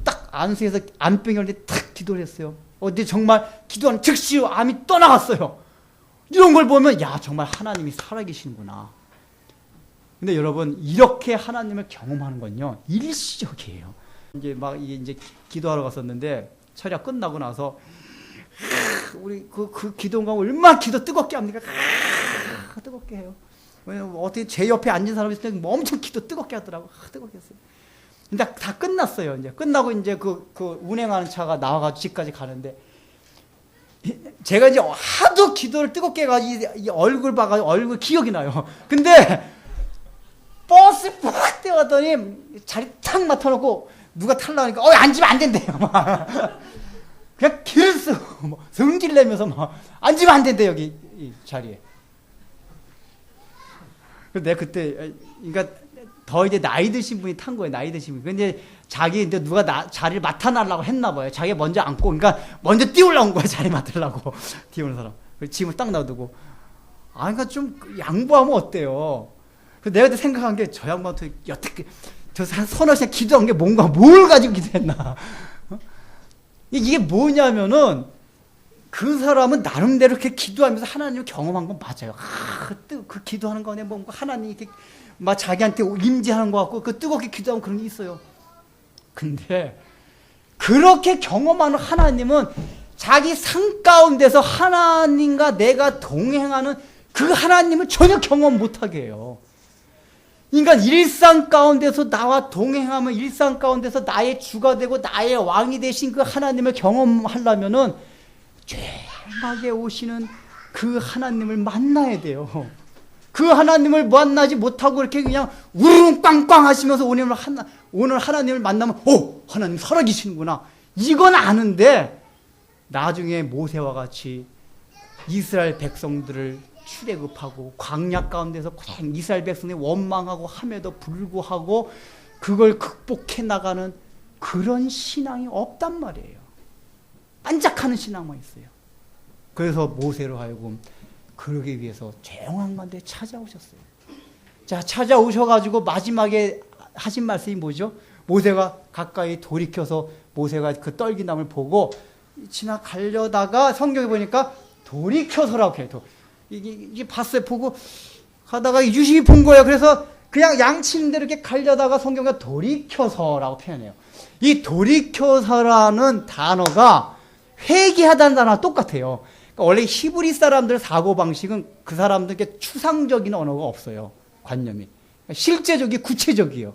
딱 안수에서 암병이 올 때 탁 기도를 했어요. 근데 정말 기도하는 즉시 암이 떠나갔어요. 이런 걸 보면 야 정말 하나님이 살아계시는구나. 근데 여러분 이렇게 하나님을 경험하는 건요 일시적이에요. 이제 기도하러 갔었는데 철야 끝나고 나서 우리 그 기도가 얼마나 기도 뜨겁게 합니까? 뜨겁게 해요. 왜냐면 어떻게 제 옆에 앉은 사람이 있을 때 엄청 기도 뜨겁게 하더라고. 뜨겁게 했어요. 근데 다 끝났어요. 이제 끝나고 이제 그 운행하는 차가 나와가지고 집까지 가는데 제가 이제 하도 기도를 뜨겁게 해가지고 이 얼굴 봐가지고 얼굴 기억이 나요. 근데 버스 팍 뛰어갔더니 자리 탁 맡아놓고 누가 타려니까 앉으면 안 된대요. 막. 그냥 길을 쓰고 성질 내면서 막 앉으면 안 된대 여기 이 자리에. 근데 그때 그러니까 더 이제 나이 드신 분이 탄 거예요. 나이 드신 분. 근데 자기 이제 누가 자리를 맡아달라고 했나 봐요. 자기가 먼저 앉고, 그러니까 먼저 뛰어올라온 거야. 자리 맡으려고. 뛰어오는 사람. 짐을 딱 놔두고. 아, 그러니까 좀 양보하면 어때요? 그래서 내가 그때 생각한 게 저 양반한테 여태껏 저 서너 시간 기도한 게 뭔가 뭘 가지고 기도했나? 어? 이게 뭐냐면은 그 사람은 나름대로 이렇게 기도하면서 하나님을 경험한 건 맞아요. 그 기도하는 거네 뭔가 하나님이 이렇게 막 자기한테 임재하는 것 같고 그 뜨겁게 기도하면 그런 게 있어요. 근데 그렇게 경험하는 하나님은 자기 삶 가운데서 하나님과 내가 동행하는 그 하나님을 전혀 경험 못하게 해요. 그러니까 일상 가운데서 나와 동행하면 일상 가운데서 나의 주가 되고 나의 왕이 되신 그 하나님을 경험하려면은 조용하게 오시는 그 하나님을 만나야 돼요. 그 하나님을 만나지 못하고 이렇게 그냥 우르릉꽝꽝 하시면서 오늘 하나님을 만나면 하나님 살아계시는구나. 이건 아는데 나중에 모세와 같이 이스라엘 백성들을 출애굽하고 광야 가운데서 이스라엘 백성들이 원망하고 함에도 불구하고 그걸 극복해 나가는 그런 신앙이 없단 말이에요. 반짝하는 신앙만 있어요. 그래서 모세로 하여금 그러기 위해서 조용한 가운데 찾아오셨어요. 자, 찾아오셔가지고 마지막에 하신 말씀이 뭐죠? 모세가 가까이 돌이켜서 모세가 그 떨기나무를 보고 지나가려다가 성경에 보니까 돌이켜서라고 해요. 이게 봤어요. 보고 가다가 유심히 본 거예요. 그래서 그냥 양치는 대로 이렇게 가려다가 성경에 돌이켜서라고 표현해요. 이 돌이켜서라는 단어가 회개하다는 단어와 똑같아요. 그러니까 원래 히브리 사람들 사고방식은 그 사람들께 추상적인 언어가 없어요. 관념이. 실제적이 구체적이에요.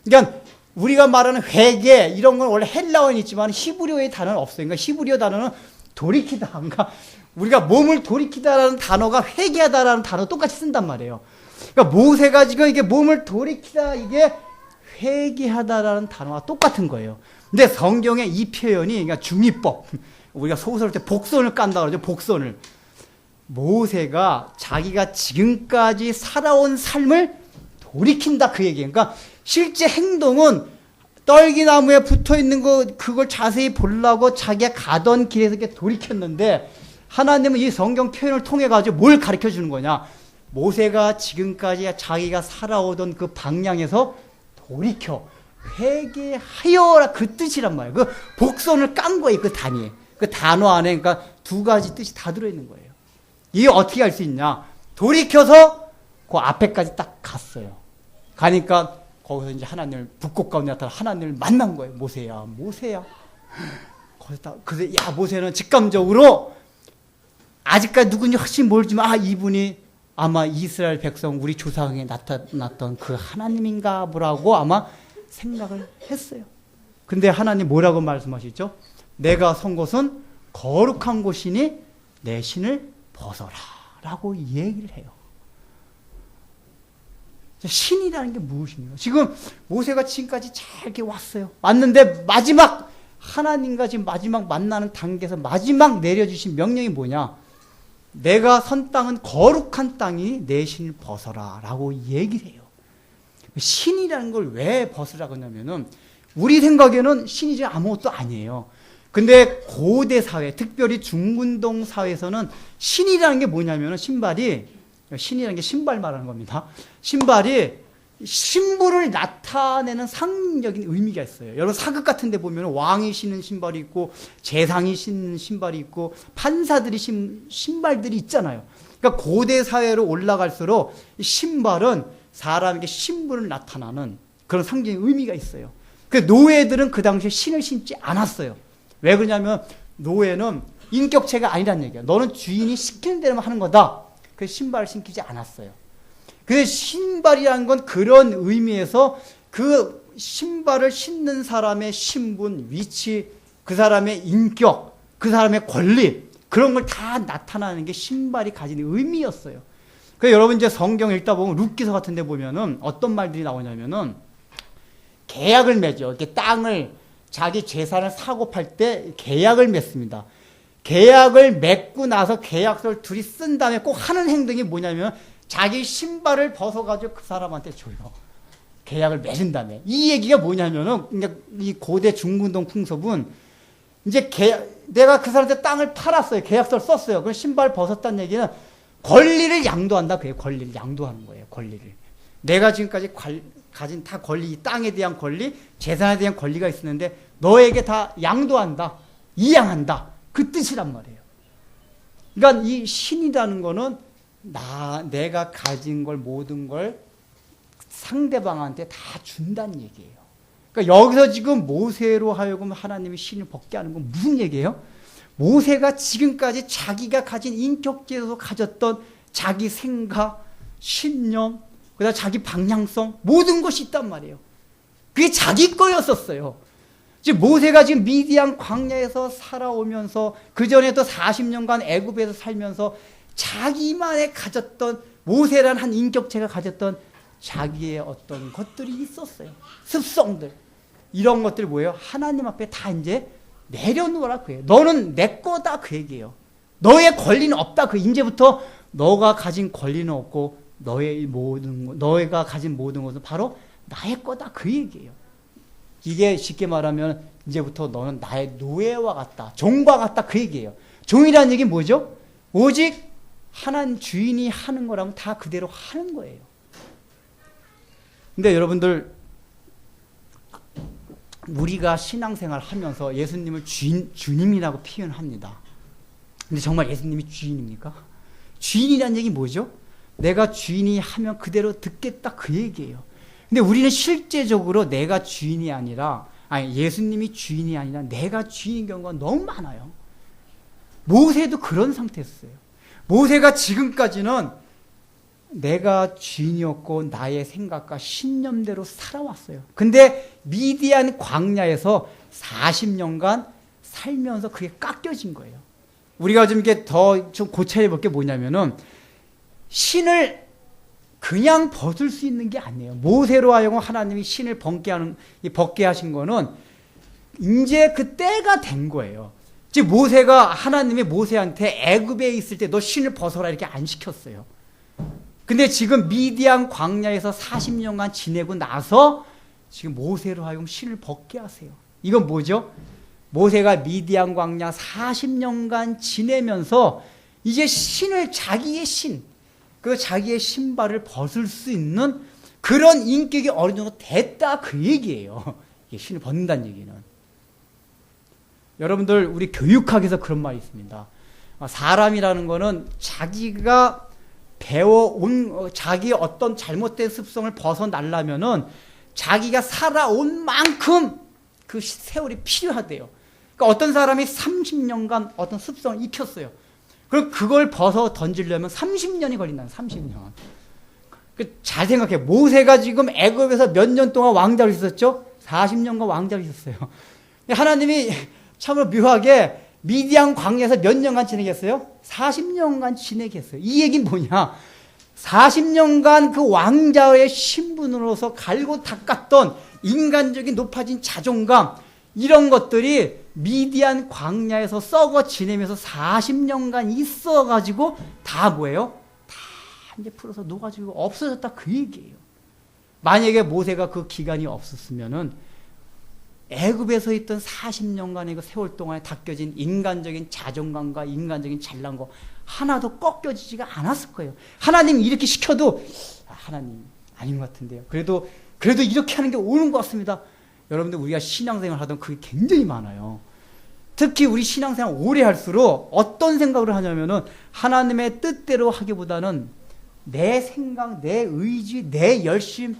그러니까 우리가 말하는 회개 이런 건 원래 헬라어는 있지만 히브리어의 단어는 없어요. 그러니까 히브리어 단어는 돌이키다. 그러니까 우리가 몸을 돌이키다라는 단어가 회개하다라는 단어 똑같이 쓴단 말이에요. 그러니까 모세가 지금 이게 몸을 돌이키다 이게 회개하다라는 단어와 똑같은 거예요. 근데 성경의 이 표현이 그러니까 중의법. 우리가 소설 때 복선을 깐다 그러죠. 복선을. 모세가 자기가 지금까지 살아온 삶을 돌이킨다 그 얘기예요. 그러니까 실제 행동은 떨기나무에 붙어 있는 그걸 자세히 보려고 자기가 가던 길에서 이렇게 돌이켰는데 하나님은 이 성경 표현을 통해 가지고 뭘 가르쳐 주는 거냐? 모세가 지금까지 자기가 살아오던 그 방향에서 돌이켜 회개하여라 그 뜻이란 말이에요. 그 복선을 깐 거예요. 그 단위에. 그 단어 안에 그러니까 두 가지 뜻이 다 들어 있는 거예요. 이게 어떻게 할 수 있냐? 돌이켜서 그 앞에까지 딱 갔어요. 가니까 거기서 이제 하나님을 북극 가운데 나타나 하나님을 만난 거예요. 모세야. 거기서 그래서 야 모세는 직감적으로 아직까지 누군지 확실히 모르지만 이분이 아마 이스라엘 백성 우리 조상에 나타났던 그 하나님인가 보라고 아마 생각을 했어요. 근데 하나님 뭐라고 말씀하시죠? 내가 선 곳은 거룩한 곳이니 내 신을 벗어라 라고 얘기를 해요. 신이라는 게 무엇입니까? 지금 모세가 지금까지 잘 이렇게 왔어요. 왔는데 마지막 하나님과 지금 마지막 만나는 단계에서 마지막 내려주신 명령이 뭐냐? 내가 선 땅은 거룩한 땅이니 내 신을 벗어라 라고 얘기를 해요. 신이라는 걸 왜 벗으라고 하냐면은 우리 생각에는 신이 이제 아무것도 아니에요. 근데 고대 사회, 특별히 중근동 사회에서는 신이라는 게 뭐냐면은 신이라는 게 신발 말하는 겁니다. 신발이 신부를 나타내는 상징적인 의미가 있어요. 여러분 사극 같은 데 보면 왕이 신는 신발이 있고 재상이 신는 신발이 있고 판사들이 신는 신발들이 있잖아요. 그러니까 고대 사회로 올라갈수록 신발은 사람에게 신분을 나타나는 그런 상징의 의미가 있어요. 그 노예들은 그 당시에 신을 신지 않았어요. 왜 그러냐면 노예는 인격체가 아니란 얘기야. 너는 주인이 시키는 대로만 하는 거다. 그래서 신발을 신기지 않았어요. 그 신발이라는 건 그런 의미에서 그 신발을 신는 사람의 신분, 위치, 그 사람의 인격, 그 사람의 권리 그런 걸 다 나타나는 게 신발이 가지는 의미였어요. 그래서 여러분 이제 성경 읽다 보면 룻기서 같은 데 보면은 어떤 말들이 나오냐면은 계약을 맺죠. 이렇게 땅을 자기 재산을 사고 팔 때 계약을 맺습니다. 계약을 맺고 나서 계약서를 둘이 쓴 다음에 꼭 하는 행동이 뭐냐면 자기 신발을 벗어가지고 그 사람한테 줘요. 계약을 맺은 다음에. 이 얘기가 뭐냐면은, 이 고대 중근동 풍습은 이제 내가 그 사람한테 땅을 팔았어요. 계약서를 썼어요. 그럼 신발 벗었다는 얘기는 권리를 양도한다. 그게 권리를 양도하는 거예요. 권리를. 내가 지금까지 가진 다 권리, 이 땅에 대한 권리, 재산에 대한 권리가 있었는데 너에게 다 양도한다. 이양한다. 그 뜻이란 말이에요. 그러니까 이 신이라는 거는 내가 가진 걸 모든 걸 상대방한테 다 준다는 얘기예요. 그러니까 여기서 지금 모세로 하여금 하나님이 신을 벗게 하는 건 무슨 얘기예요? 모세가 지금까지 자기가 가진 인격적으로 가졌던 자기 생각, 신념, 그다음 자기 방향성 모든 것이 있단 말이에요. 그게 자기 거였었어요. 지금 모세가 지금 미디안 광야에서 살아오면서 그 전에도 40년간 애굽에서 살면서 자기만의 가졌던 모세란 한 인격체가 가졌던 자기의 어떤 것들이 있었어요. 습성들. 이런 것들 뭐예요? 하나님 앞에 다 이제 내려놓으라 그 얘기예요. 너는 내 거다 그 얘기예요. 너의 권리는 없다. 그 이제부터 너가 가진 권리는 없고 너희가 가진 모든 것은 바로 나의 거다 그 얘기예요. 이게 쉽게 말하면 이제부터 너는 나의 노예와 같다. 종과 같다 그 얘기예요. 종이라는 얘기는 뭐죠? 오직 하나님 주인이 하는 거라면 다 그대로 하는 거예요. 근데 여러분들 우리가 신앙생활 하면서 예수님을 주님이라고 표현합니다. 근데 정말 예수님이 주인입니까? 주인이라는 얘기 뭐죠? 내가 주인이 하면 그대로 듣겠다 그 얘기예요. 근데 우리는 실제적으로 내가 주인이 아니라 예수님이 주인이 아니라 내가 주인인 경우가 너무 많아요. 모세도 그런 상태였어요. 모세가 지금까지는 내가 주인이었고 나의 생각과 신념대로 살아왔어요. 근데 미디안 광야에서 40년간 살면서 그게 깎여진 거예요. 우리가 좀 이렇게 더 좀 고쳐야 볼 게 뭐냐면은 신을 그냥 벗을 수 있는 게 아니에요. 모세로 하여금 하나님이 신을 벗게 하신 거는 이제 그 때가 된 거예요. 즉 모세가 하나님이 모세한테 애굽에 있을 때 너 신을 벗어라 이렇게 안 시켰어요. 근데 지금 미디안 광야에서 40년간 지내고 나서 지금 모세로 하여금 신을 벗게 하세요. 이건 뭐죠? 모세가 미디안 광야 40년간 지내면서 이제 자기의 자기의 신발을 벗을 수 있는 그런 인격이 어느 정도 됐다 그 얘기예요. 이게 신을 벗는다는 얘기는. 여러분들 우리 교육학에서 그런 말이 있습니다. 사람이라는 거는 자기가 배워온 자기의 어떤 잘못된 습성을 벗어나려면은 자기가 살아온 만큼 그 세월이 필요하대요. 그러니까 어떤 사람이 30년간 어떤 습성을 익혔어요. 그럼 그걸 벗어 던지려면 30년이 걸린다. 30년. 잘 생각해. 모세가 지금 애굽에서 몇 년 동안 왕자로 있었죠? 40년간 왕자로 있었어요. 하나님이 참으로 묘하게 미디안 광야에서 몇 년간 지내겠어요? 40년간 지내겠어요. 이 얘기는 뭐냐? 40년간 그 왕자의 신분으로서 갈고 닦았던 인간적인 높아진 자존감 이런 것들이 미디안 광야에서 썩어 지내면서 40년간 있어가지고 다 뭐예요? 다 이제 풀어서 녹아지고 없어졌다 그 얘기예요. 만약에 모세가 그 기간이 없었으면은 애굽에서 있던 40년간의 그 세월 동안에 닦여진 인간적인 자존감과 인간적인 잘난 거 하나도 꺾여지지가 않았을 거예요. 하나님이 이렇게 시켜도 하나님 아닌 것 같은데요. 그래도 이렇게 하는 게 옳은 것 같습니다. 여러분들 우리가 신앙생활 하던 그게 굉장히 많아요. 특히 우리 신앙생활 오래 할수록 어떤 생각을 하냐면은 하나님의 뜻대로 하기보다는 내 생각, 내 의지, 내 열심,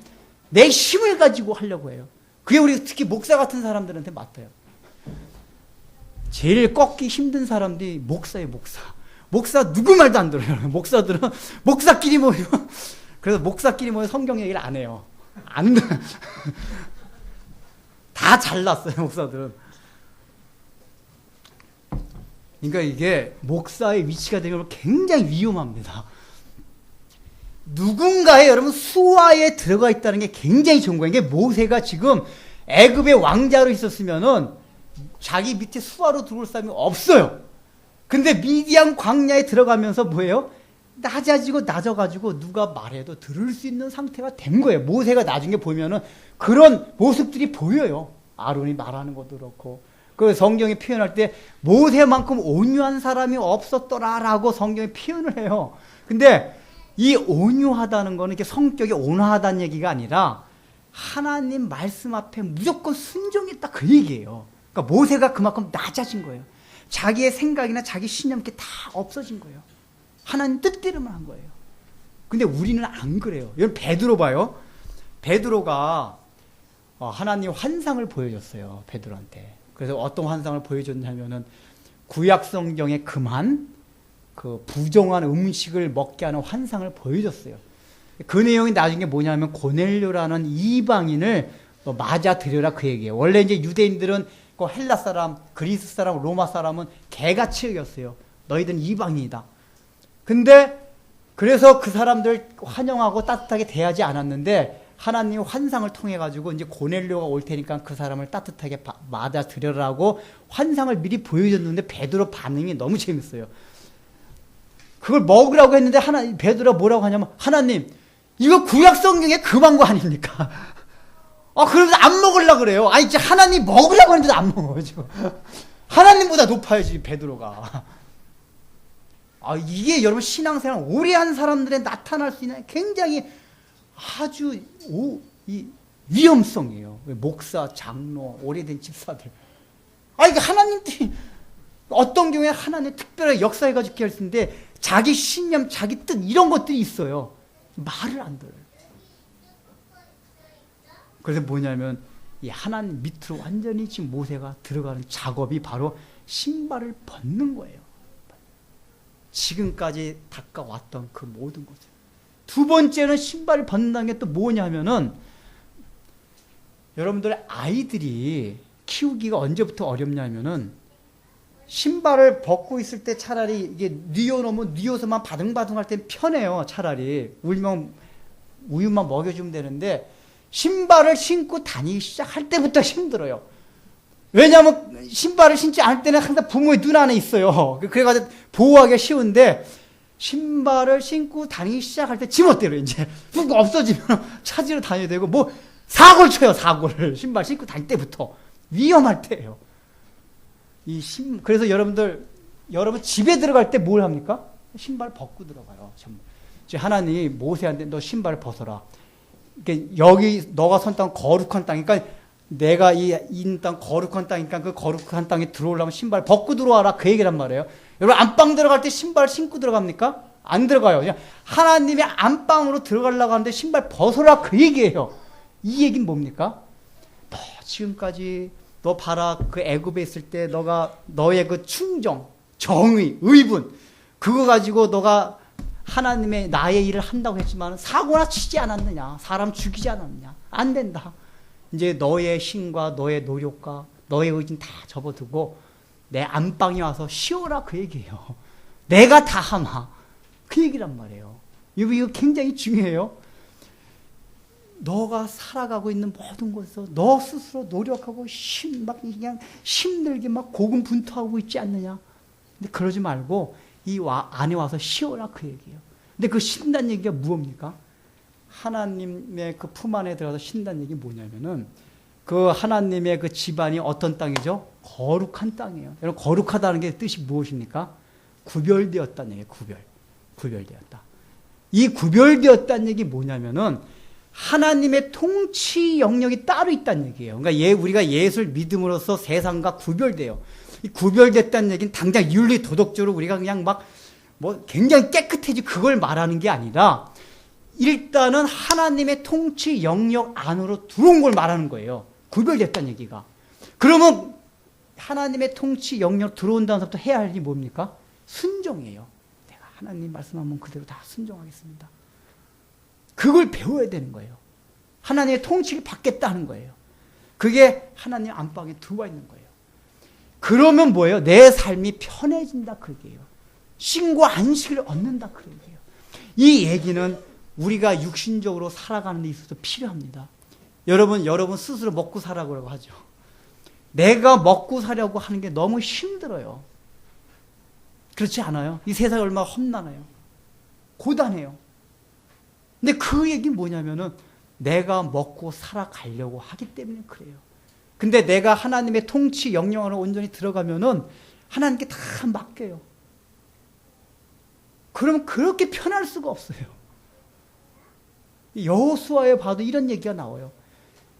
내 힘을 가지고 하려고 해요. 그게 우리 특히 목사 같은 사람들한테 맞아요. 제일 꺾기 힘든 사람들이 목사예요, 목사. 목사 누구 말도 안 들어요. 목사들은 목사끼리 모여. 그래서 목사끼리 모여 성경 얘기를 안 해요. 안 다 잘났어요, 목사들은. 그러니까 이게 목사의 위치가 되면 굉장히 위험합니다. 누군가의 여러분 수하에 들어가 있다는 게 굉장히 좋은 거예요. 이게 모세가 지금 애굽의 왕자로 있었으면은 자기 밑에 수하로 들어올 사람이 없어요. 근데 미디안 광야에 들어가면서 뭐예요? 낮아가지고 누가 말해도 들을 수 있는 상태가 된 거예요. 모세가 나중에 보면은 그런 모습들이 보여요. 아론이 말하는 것도 그렇고. 그 성경이 표현할 때 모세만큼 온유한 사람이 없었더라라고 성경이 표현을 해요. 근데 이 온유하다는 거는 이렇게 성격이 온화하다는 얘기가 아니라 하나님 말씀 앞에 무조건 순종했다 그 얘기예요. 그러니까 모세가 그만큼 낮아진 거예요. 자기의 생각이나 자기 신념 다 없어진 거예요. 하나님 뜻대로만 한 거예요. 근데 우리는 안 그래요. 여러분 베드로 봐요. 베드로가 하나님 환상을 보여줬어요. 베드로한테. 그래서 어떤 환상을 보여줬냐면은 구약 성경에 금한 그 부정한 음식을 먹게 하는 환상을 보여줬어요. 그 내용이 나중에 뭐냐면 고넬료라는 이방인을 맞아 들여라 그 얘기예요. 원래 이제 유대인들은 그 헬라 사람, 그리스 사람, 로마 사람은 개같이 여겼어요. 너희들은 이방인이다. 근데 그래서 그 사람들 환영하고 따뜻하게 대하지 않았는데 하나님 환상을 통해 가지고 이제 고넬료가 올 테니까 그 사람을 따뜻하게 맞아 들여라고 환상을 미리 보여줬는데 베드로 반응이 너무 재밌어요. 그걸 먹으라고 했는데 베드로가 뭐라고 하냐면 하나님 이거 구약 성경에 금한 거 아닙니까? 그러면서 안 먹으려고 그래요. 아니 이제 하나님 먹으라고 했는데도 안 먹어요 지금. 하나님보다 높아야지 베드로가. 이게 여러분 신앙생활 오래 한 사람들의 나타날 수 있는 굉장히 아주 위험성이에요. 목사, 장로, 오래된 집사들. 이게 하나님들이 어떤 경우에 하나님 특별하게 역사해가지고 할 수 있는데 자기 신념, 자기 뜻 이런 것들이 있어요. 말을 안 들어요. 그래서 뭐냐면 이 하나님 밑으로 완전히 지금 모세가 들어가는 작업이 바로 신발을 벗는 거예요. 지금까지 닦아왔던 그 모든 것을. 두 번째는 신발을 벗는다는 게 또 뭐냐면은 여러분들 아이들이 키우기가 언제부터 어렵냐면은 신발을 벗고 있을 때 차라리 이게 뉘어놓으면 뉘어서만 바둥바둥 할 땐 편해요. 차라리 울면 우유만 먹여주면 되는데 신발을 신고 다니기 시작할 때부터 힘들어요. 왜냐하면 신발을 신지 않을 때는 항상 부모의 눈 안에 있어요. 그래가지고 보호하기가 쉬운데 신발을 신고 다니기 시작할 때 지멋대로 이제 없어지면 찾으러 다녀야 되고 뭐 사고를 쳐요. 사고를 신발 신고 다닐 때부터 위험할 때예요. 그래서 여러분 집에 들어갈 때 뭘 합니까? 신발 벗고 들어가요. 하나님이 모세한테 너 신발을 벗어라. 여기 너가 선 땅 거룩한 땅이니까 내가 이 땅 거룩한 땅이니까 그 거룩한 땅에 들어오려면 신발 벗고 들어와라 그 얘기란 말이에요. 여러분 안방 들어갈 때 신발 신고 들어갑니까? 안 들어가요. 그냥 하나님의 안방으로 들어가려고 하는데 신발 벗어라 그 얘기예요. 이 얘기는 뭡니까? 너 지금까지 너 봐라 그 애굽에 있을 때 너의 그 충정, 정의, 의분 그거 가지고 너가 하나님의 나의 일을 한다고 했지만 사고나 치지 않았느냐, 사람 죽이지 않았느냐, 안 된다. 이제 너의 힘과 너의 노력과 너의 의지는 다 접어두고 내 안방에 와서 쉬어라 그 얘기예요. 내가 다 하마 그 얘기란 말이에요. 이거 굉장히 중요해요. 너가 살아가고 있는 모든 곳에서 너 스스로 노력하고 그냥 힘들게 막 고군분투하고 있지 않느냐. 근데 그러지 말고 안에 와서 쉬어라 그 얘기예요. 근데 그 쉰다는 얘기가 무엇입니까? 하나님의 그 품 안에 들어가서 쉰다는 얘기 뭐냐면은 그 하나님의 그 집안이 어떤 땅이죠? 거룩한 땅이에요. 여러분 거룩하다는 게 뜻이 무엇입니까? 구별되었다는 얘기예요. 구별되었다. 이 구별되었다는 얘기 뭐냐면은 하나님의 통치 영역이 따로 있다는 얘기예요. 그러니까 우리가 예수를 믿음으로써 세상과 구별돼요. 이 구별됐다는 얘기는 당장 윤리 도덕적으로 우리가 그냥 굉장히 깨끗해지 그걸 말하는 게 아니라 일단은 하나님의 통치 영역 안으로 들어온 걸 말하는 거예요. 구별됐다는 얘기가. 그러면 하나님의 통치 영역 들어온다는 것부터 해야 할 일이 뭡니까? 순종이에요. 내가 하나님 말씀하면 그대로 다 순종하겠습니다. 그걸 배워야 되는 거예요. 하나님의 통치를 받겠다는 거예요. 그게 하나님 안방에 들어와 있는 거예요. 그러면 뭐예요? 내 삶이 편해진다 그 얘기예요. 쉼과 안식을 얻는다 그 얘기예요. 이 얘기는 우리가 육신적으로 살아가는 데 있어서 필요합니다. 여러분 스스로 먹고 살라고 하죠. 내가 먹고 사려고 하는 게 너무 힘들어요. 그렇지 않아요? 이 세상이 얼마나 험난해요. 고단해요. 근데 그 얘기는 뭐냐면은 내가 먹고 살아가려고 하기 때문에 그래요. 근데 내가 하나님의 통치 영역 안으로 온전히 들어가면은 하나님께 다 맡겨요. 그럼 그렇게 편할 수가 없어요. 여호수아에 봐도 이런 얘기가 나와요.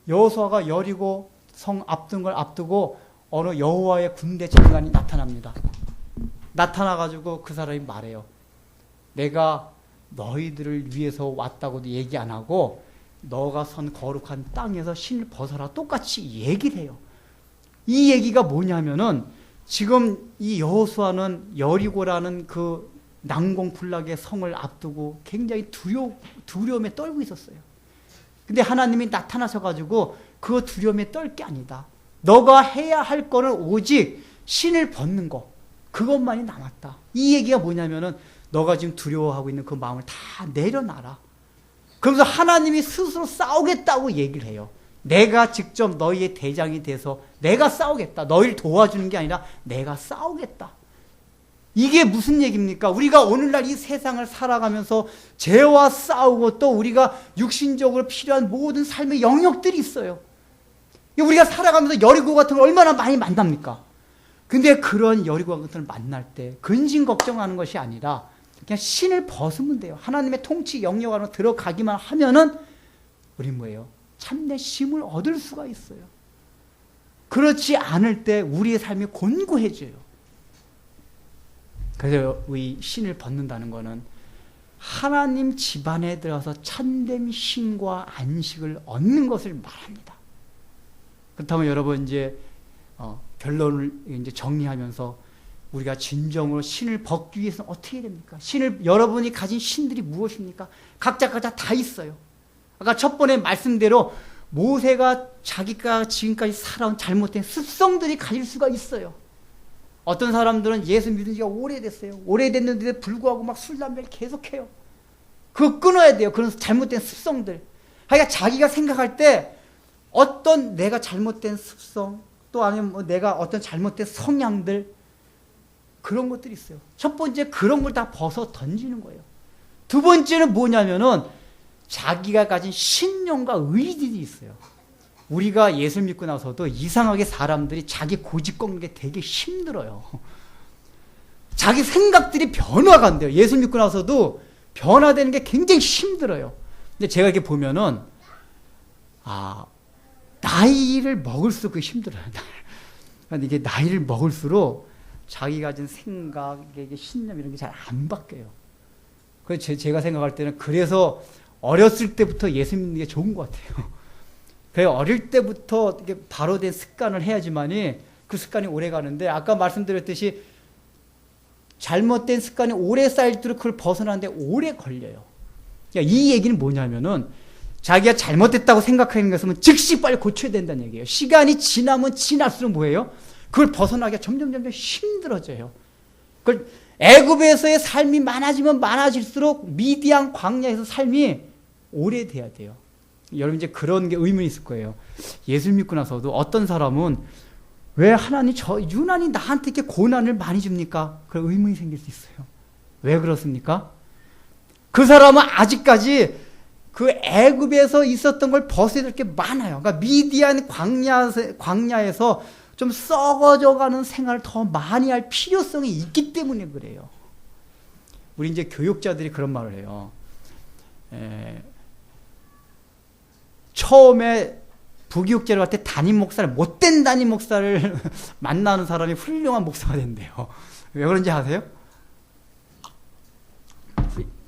여호수아가 여리고 성 앞둔 걸 앞두고 어느 여호와의 군대 장관이 나타납니다. 나타나가지고 그 사람이 말해요. 내가 너희들을 위해서 왔다고도 얘기 안 하고 너가 선 거룩한 땅에서 신을 벗어라 똑같이 얘기를 해요. 이 얘기가 뭐냐면은 지금 이 여호수아는 여리고라는 그 난공불락의 성을 앞두고 굉장히 두려움에 떨고 있었어요. 근데 하나님이 나타나셔가지고 그 두려움에 떨 게 아니다. 너가 해야 할 거는 오직 신을 벗는 거. 그것만이 남았다. 이 얘기가 뭐냐면은 너가 지금 두려워하고 있는 그 마음을 다 내려놔라. 그러면서 하나님이 스스로 싸우겠다고 얘기를 해요. 내가 직접 너희의 대장이 돼서 내가 싸우겠다. 너희를 도와주는 게 아니라 내가 싸우겠다. 이게 무슨 얘기입니까? 우리가 오늘날 이 세상을 살아가면서 죄와 싸우고 또 우리가 육신적으로 필요한 모든 삶의 영역들이 있어요. 우리가 살아가면서 여리고 같은 걸 얼마나 많이 만납니까? 근데 그런 여리고 같은 걸 만날 때 근심 걱정하는 것이 아니라 그냥 신을 벗으면 돼요. 하나님의 통치 영역 안으로 들어가기만 하면은 우리 뭐예요? 참된 쉼을 얻을 수가 있어요. 그렇지 않을 때 우리의 삶이 곤고해져요. 그래서 우리 신을 벗는다는 것은 하나님 집안에 들어서 참된 쉼과 안식을 얻는 것을 말합니다. 그렇다면 여러분 이제 결론을 이제 정리하면서 우리가 진정으로 신을 벗기 위해서는 어떻게 해야 됩니까? 여러분이 가진 신들이 무엇입니까? 각자 다 있어요. 아까 첫 번에 말씀대로 모세가 자기가 지금까지 살아온 잘못된 습성들이 가질 수가 있어요. 어떤 사람들은 예수 믿은 지가 오래됐어요. 오래됐는데 불구하고 막 술, 담배를 계속해요. 그거 끊어야 돼요. 그런 잘못된 습성들. 그러니까 자기가 생각할 때 어떤 내가 잘못된 습성 또 아니면 뭐 내가 어떤 잘못된 성향들 그런 것들이 있어요. 첫 번째 그런 걸 다 벗어 던지는 거예요. 두 번째는 뭐냐면은 자기가 가진 신념과 의지들이 있어요. 우리가 예수 믿고 나서도 이상하게 사람들이 자기 고집 꺾는 게 되게 힘들어요. 자기 생각들이 변화가 안 돼요. 예수 믿고 나서도 변화되는 게 굉장히 힘들어요. 근데 제가 이렇게 보면은 나이를 먹을수록 그게 힘들어요. 근데 이게 나이를 먹을수록 자기 가진 생각, 신념 이런 게 잘 안 바뀌어요. 그래서 제가 생각할 때는 그래서 어렸을 때부터 예수 믿는 게 좋은 것 같아요. 그래서 어릴 때부터 이게 바로 된 습관을 해야지만이 그 습관이 오래 가는데 아까 말씀드렸듯이 잘못된 습관이 오래 쌓일수록 그걸 벗어나는데 오래 걸려요. 그러니까 이 얘기는 뭐냐면은 자기가 잘못됐다고 생각하는 것은 즉시 빨리 고쳐야 된다는 얘기예요. 시간이 지나면 지날수록 뭐예요? 그걸 벗어나기가 점점 힘들어져요. 그걸 애굽에서의 삶이 많아지면 많아질수록 미디안 광야에서 삶이 오래돼야 돼요. 여러분 이제 그런 게 의문이 있을 거예요. 예수 믿고 나서도 어떤 사람은 왜 하나님 유난히 나한테 이렇게 고난을 많이 줍니까? 그런 의문이 생길 수 있어요. 왜 그렇습니까? 그 사람은 아직까지 그 애굽에서 있었던 걸 벗어야 될 게 많아요. 그러니까 미디안 광야에서 좀 썩어져가는 생활을 더 많이 할 필요성이 있기 때문에 그래요. 우리 이제 교육자들이 그런 말을 해요. 처음에 부교육자를 할 때 못된 담임 목사를 만나는 사람이 훌륭한 목사가 된대요. 왜 그런지 아세요?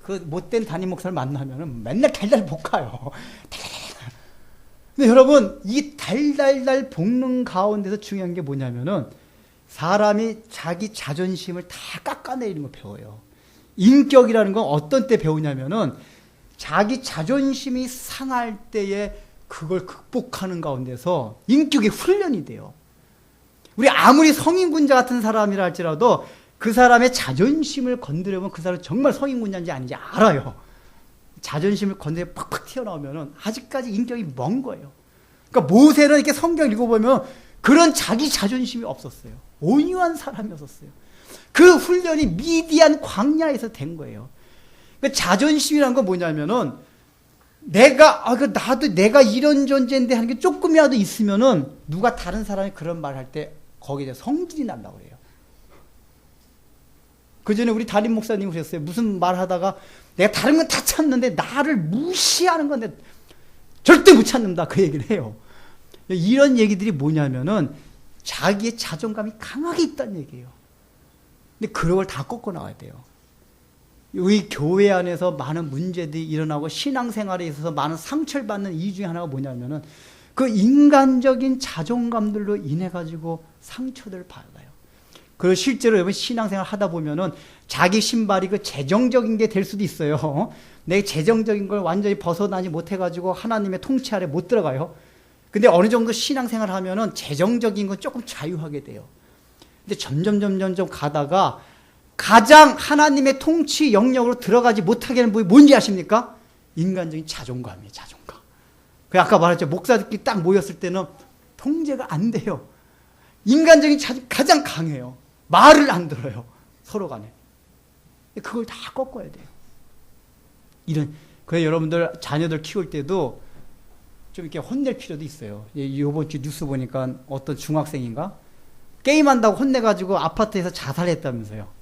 그 못된 담임 목사를 만나면 맨날 달달 볶아요. 근데 여러분, 이 달달달 볶는 가운데서 중요한 게 뭐냐면은 사람이 자기 자존심을 다 깎아내리는 거 배워요. 인격이라는 건 어떤 때 배우냐면은 자기 자존심이 상할 때에 그걸 극복하는 가운데서 인격의 훈련이 돼요. 우리 아무리 성인군자 같은 사람이라 할지라도 그 사람의 자존심을 건드려보면 그 사람은 정말 성인군자인지 아닌지 알아요. 자존심을 건드려 팍팍 튀어나오면은 아직까지 인격이 먼 거예요. 그러니까 모세는 이렇게 성경 읽어보면 그런 자기 자존심이 없었어요. 온유한 사람이었어요. 그 훈련이 미디안 광야에서 된 거예요. 그 자존심이란 건 뭐냐면은 내가 이런 존재인데 하는 게 조금이라도 있으면은 누가 다른 사람이 그런 말 할 때 거기에 성질이 난다고 그래요. 그 전에 우리 담임 목사님이 그랬어요. 무슨 말 하다가 내가 다른 건 다 참는데 나를 무시하는 건데 절대 못 참는다. 그 얘기를 해요. 이런 얘기들이 뭐냐면은 자기의 자존감이 강하게 있다는 얘기예요. 근데 그런 걸 다 꺾어 나가야 돼요. 우리 교회 안에서 많은 문제들이 일어나고 신앙생활에 있어서 많은 상처를 받는 이유 중에 하나가 뭐냐면은 그 인간적인 자존감들로 인해 가지고 상처들을 받아요. 그리고 실제로 여러분 신앙생활 하다 보면은 자기 신발이 그 재정적인 게 될 수도 있어요. 내 재정적인 걸 완전히 벗어나지 못해 가지고 하나님의 통치 아래 못 들어가요. 근데 어느 정도 신앙생활 하면은 재정적인 건 조금 자유하게 돼요. 근데 점점 가다가 가장 하나님의 통치 영역으로 들어가지 못하게 하는 부분이 뭔지 아십니까? 인간적인 자존감이에요, 자존감. 그 아까 말했죠. 목사들끼리 딱 모였을 때는 통제가 안 돼요. 인간적인 자존감이 가장 강해요. 말을 안 들어요, 서로 간에. 그걸 다 꺾어야 돼요. 그래서 여러분들 자녀들 키울 때도 좀 이렇게 혼낼 필요도 있어요. 이번 주 뉴스 보니까 어떤 중학생인가? 게임한다고 혼내가지고 아파트에서 자살했다면서요.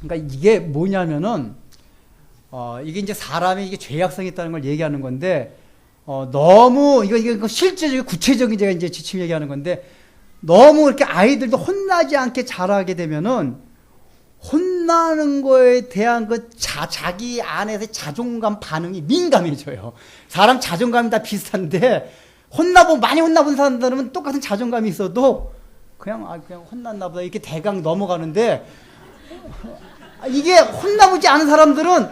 그러니까 이게 뭐냐면은, 이게 이제 사람이 이게 죄악성이 있다는 걸 얘기하는 건데, 너무, 이거 실제적이고 구체적인 제가 이제 지침 얘기하는 건데, 너무 이렇게 아이들도 혼나지 않게 자라게 되면은, 혼나는 거에 대한 자기 안에서의 자존감 반응이 민감해져요. 사람 자존감이 다 비슷한데, 많이 혼나본 사람들은 똑같은 자존감이 있어도, 그냥 혼났나 보다 이렇게 대강 넘어가는데, 이게 혼나보지 않은 사람들은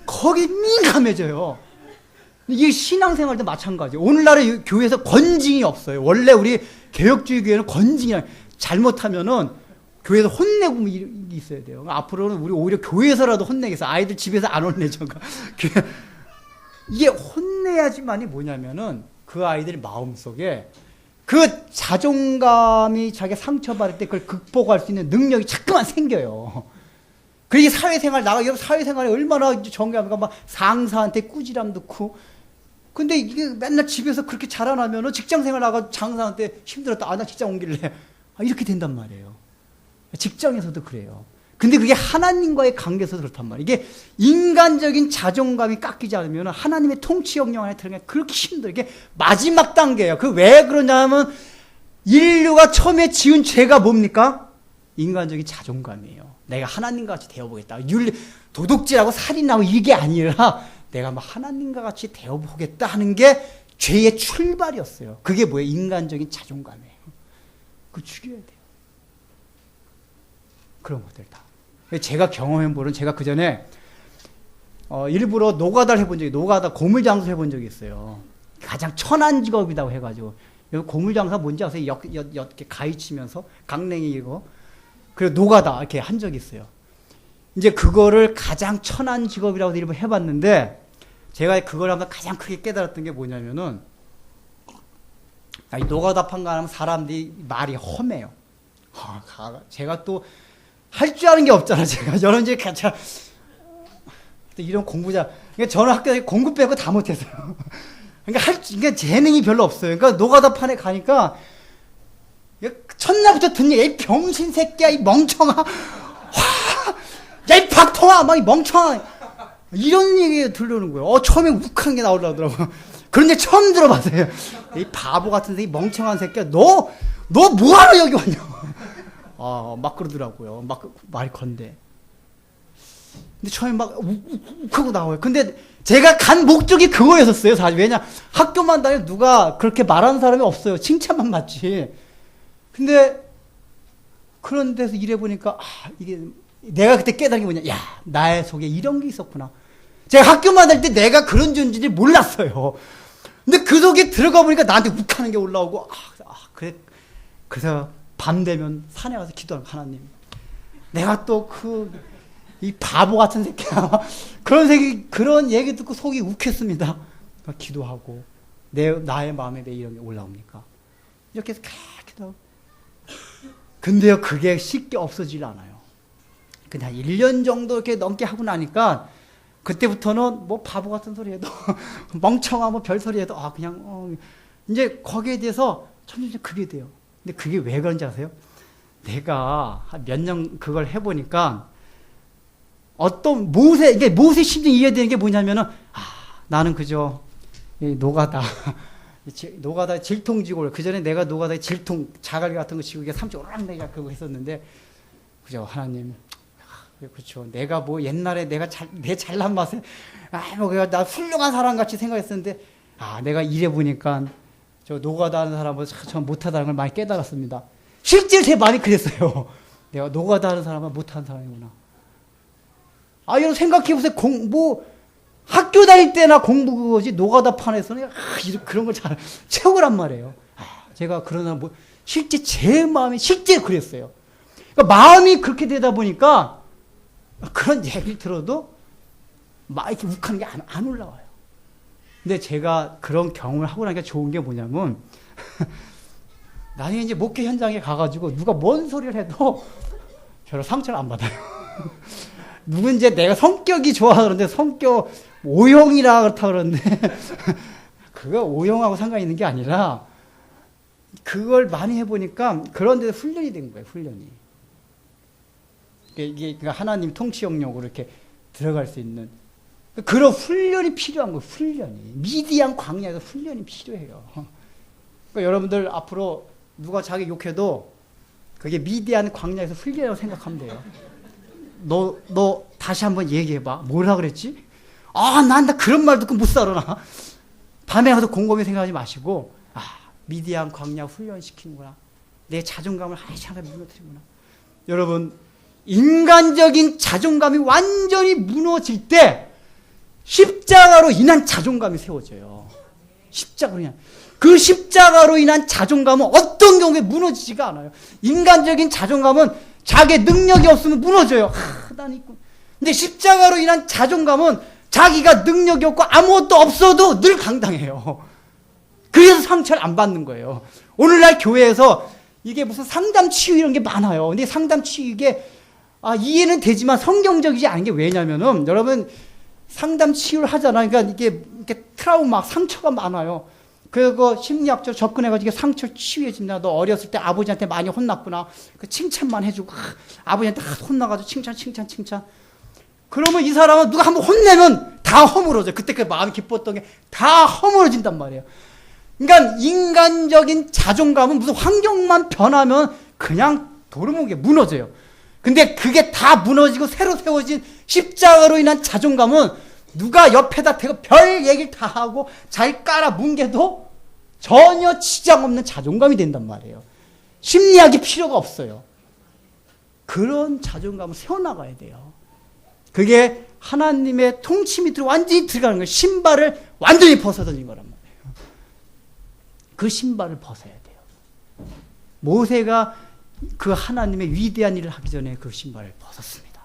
거기 민감해져요. 이게 신앙생활도 마찬가지예요. 오늘날의 교회에서 권징이 없어요. 원래 우리 개혁주의 교회는 권징이 잘못하면은 교회에서 혼내고 있어야 돼요. 앞으로는 우리 오히려 교회에서라도 혼내겠어. 아이들 집에서 안 혼내죠. 이게 혼내야지만이 뭐냐면은 그 아이들 마음속에 그 자존감이 자기가 상처받을 때 그걸 극복할 수 있는 능력이 자꾸만 생겨요. 그리고 사회생활 사회생활에 얼마나 정교합니까? 막 상사한테 꾸지람 듣고. 근데 이게 맨날 집에서 그렇게 자라나면은 직장생활 나가 장사한테 힘들었다. 나 직장 옮길래. 이렇게 된단 말이에요. 직장에서도 그래요. 근데 그게 하나님과의 관계에서 그렇단 말이에요. 이게 인간적인 자존감이 깎이지 않으면 하나님의 통치 영역 안에 들어가기 그렇게 힘들어요. 이게 마지막 단계예요. 그 왜 그러냐면 인류가 처음에 지은 죄가 뭡니까? 인간적인 자존감이에요. 내가 하나님과 같이 되어보겠다. 도둑질하고 살인하고 이게 아니라 내가 막 하나님과 같이 되어보겠다 하는 게 죄의 출발이었어요. 그게 뭐예요? 인간적인 자존감이에요. 그거 죽여야 돼요. 그런 것들 다. 제가 경험해보는, 제가 그 전에 일부러 노가다를 해본 적이, 고물장사 해본 적이 있어요. 가장 천한 직업이라고 해가지고. 고물장사 뭔지 아세요? 이렇게 가위치면서 강냉이 이거. 그리고 노가다 이렇게 한 적이 있어요. 이제 그거를 가장 천한 직업이라고 일부 해봤는데, 제가 그걸 하면 가장 크게 깨달았던 게 뭐냐면은, 이 노가다 판가하면 사람들이 말이 험해요. 제가 또 할 줄 아는 게 없잖아. 제가 저런 이제 이런 공부자. 그러니까 저는 학교에 공부 빼고 다 못했어요. 그러니까 재능이 별로 없어요. 그러니까 노가다 판에 가니까 첫날부터 듣는 이 병신 새끼야, 이 멍청아, 야, 이 박통아, 막 이 멍청아, 이런 얘기 들려오는 거예요. 처음에 욱한 게 나오려더라고요. 그런데 처음 들어봤어요. 이 바보 같은 새끼, 멍청한 새끼야, 너 뭐하러 여기 왔냐? 막 그러더라고요. 막 말이 건데. 근데 처음에 막 욱하고 나와요. 근데 제가 간 목적이 그거였었어요, 사실. 왜냐, 학교만 다니면 누가 그렇게 말하는 사람이 없어요. 칭찬만 받지. 근데 그런 데서 일해보니까 이게 내가 그때 깨달은 게 뭐냐, 야, 나의 속에 이런 게 있었구나. 제가 학교만 다닐 때 내가 그런 존재인지 몰랐어요. 근데 그 속에 들어가 보니까 나한테 욱하는 게 올라오고, 그래. 그래서 밤 되면 산에 가서 기도하는, 하나님, 내가 또 이 바보 같은 새끼야, 그런 얘기 듣고 속이 욱했습니다. 기도하고 나의 마음에 왜 이런 게 올라옵니까? 이렇게 해서 기도하고. 근데요, 그게 쉽게 없어지질 않아요. 근데 한 1년 정도 이렇게 넘게 하고 나니까, 그때부터는 뭐 바보 같은 소리 해도, 멍청한 뭐 별 소리 해도, 그냥, 이제 거기에 대해서 점점 그게 돼요. 근데 그게 왜 그런지 아세요? 내가 한 몇 년 그걸 해보니까, 어떤 이게 모세 심정이 이해되는 게 뭐냐면은, 나는 그저, 노가다. 노가다 질통 지고, 그 전에 내가 노가다 질통, 자갈기 같은 거 지고, 이게 삼촌 오락내리락 그거 했었는데, 그죠, 하나님. 그렇죠. 내가 뭐 옛날에 내 잘난 맛에, 나 훌륭한 사람 같이 생각했었는데, 내가 일해보니까, 저 노가다 하는 사람은 참 못하다는 걸 많이 깨달았습니다. 실제로 제 마음이 그랬어요. 내가 노가다 하는 사람은 못하는 사람이구나. 여러분 생각해보세요. 학교 다닐 때나 공부 그거지, 노가다 판에서는, 그런 걸 잘, 최고란 말이에요. 제가 그런 사람, 실제 제 마음이 실제 그랬어요. 그러니까 마음이 그렇게 되다 보니까, 그런 얘기를 들어도, 막 이렇게 욱하는 게 안 올라와요. 근데 제가 그런 경험을 하고 나니까 좋은 게 뭐냐면, 나중에 이제 목회 현장에 가가지고 누가 뭔 소리를 해도 별로 상처를 안 받아요. 누군지 내가 성격이 좋아 그러는데 성격 오형이라 그렇다 그러는데 그거 오형하고 상관이 있는 게 아니라 그걸 많이 해보니까 그런 데서 훈련이 된 거예요. 훈련이. 이게 하나님 통치 영역으로 이렇게 들어갈 수 있는 그런 훈련이 필요한 거예요. 훈련이. 미디안 광야에서 훈련이 필요해요. 그러니까 여러분들 앞으로 누가 자기 욕해도 그게 미디안 광야에서 훈련이라고 생각하면 돼요. 너 다시 한번 얘기해봐. 뭐라 그랬지? 난 그런 말 듣고 못 살아나. 밤에 가서 곰곰이 생각하지 마시고, 미디안 광야 훈련시키는구나. 내 자존감을 하나씩 무너뜨리구나. 여러분, 인간적인 자존감이 완전히 무너질 때, 십자가로 인한 자존감이 세워져요. 십자가로 인한. 그 십자가로 인한 자존감은 어떤 경우에 무너지지가 않아요. 인간적인 자존감은 자기의 능력이 없으면 무너져요. 난 있고. 근데 십자가로 인한 자존감은 자기가 능력이 없고 아무것도 없어도 늘 강당해요. 그래서 상처를 안 받는 거예요. 오늘날 교회에서 이게 무슨 상담 치유 이런 게 많아요. 근데 상담 치유 이게 이해는 되지만 성경적이지 않은 게 왜냐면은 여러분 상담 치유를 하잖아요. 그러니까 이게 트라우마, 상처가 많아요. 그거 심리학적으로 접근해가지고 상처 치유해집니다. 너 어렸을 때 아버지한테 많이 혼났구나. 그 칭찬만 해주고 아버지한테 혼나가지고 칭찬. 그러면 이 사람은 누가 한번 혼내면 다 허물어져. 그때 그 마음이 기뻤던 게 다 허물어진단 말이에요. 그러니까 인간적인 자존감은 무슨 환경만 변하면 그냥 도루묵에 무너져요. 근데 그게 다 무너지고 새로 세워진 십자가로 인한 자존감은 누가 옆에다 대고 별 얘기를 다 하고 잘 깔아 뭉개도 전혀 지장 없는 자존감이 된단 말이에요. 심리학이 필요가 없어요. 그런 자존감을 세워나가야 돼요. 그게 하나님의 통치 밑으로 완전히 들어가는 거예요. 신발을 완전히 벗어던진 거란 말이에요. 그 신발을 벗어야 돼요. 모세가 그 하나님의 위대한 일을 하기 전에 그 신발을 벗었습니다.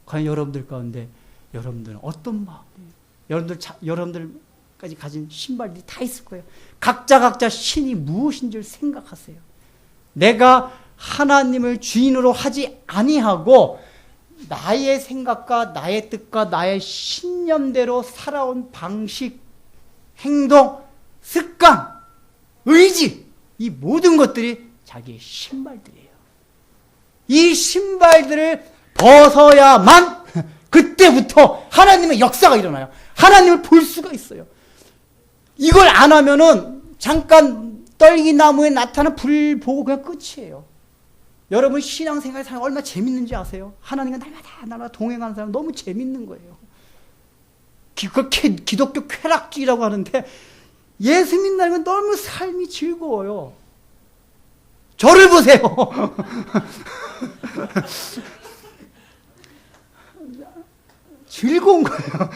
과연 여러분들 가운데 여러분들은 어떤 마음이에요? 여러분들까지 가진 신발들이 다 있을 거예요. 각자 신이 무엇인 줄 생각하세요. 내가 하나님을 주인으로 하지 아니하고 나의 생각과 나의 뜻과 나의 신념대로 살아온 방식, 행동, 습관, 의지, 이 모든 것들이 자기의 신발들이에요. 이 신발들을 벗어야만 그때부터 하나님의 역사가 일어나요. 하나님을 볼 수가 있어요. 이걸 안 하면은 잠깐 떨기나무에 나타난 불 보고 그냥 끝이에요. 여러분 신앙생활 사람 얼마나 재밌는지 아세요? 하나님과 날마다 동행하는 사람 너무 재밌는 거예요. 기독교 쾌락주의라고 하는데 예수 믿는 너무 삶이 즐거워요. 저를 보세요. 즐거운 거예요.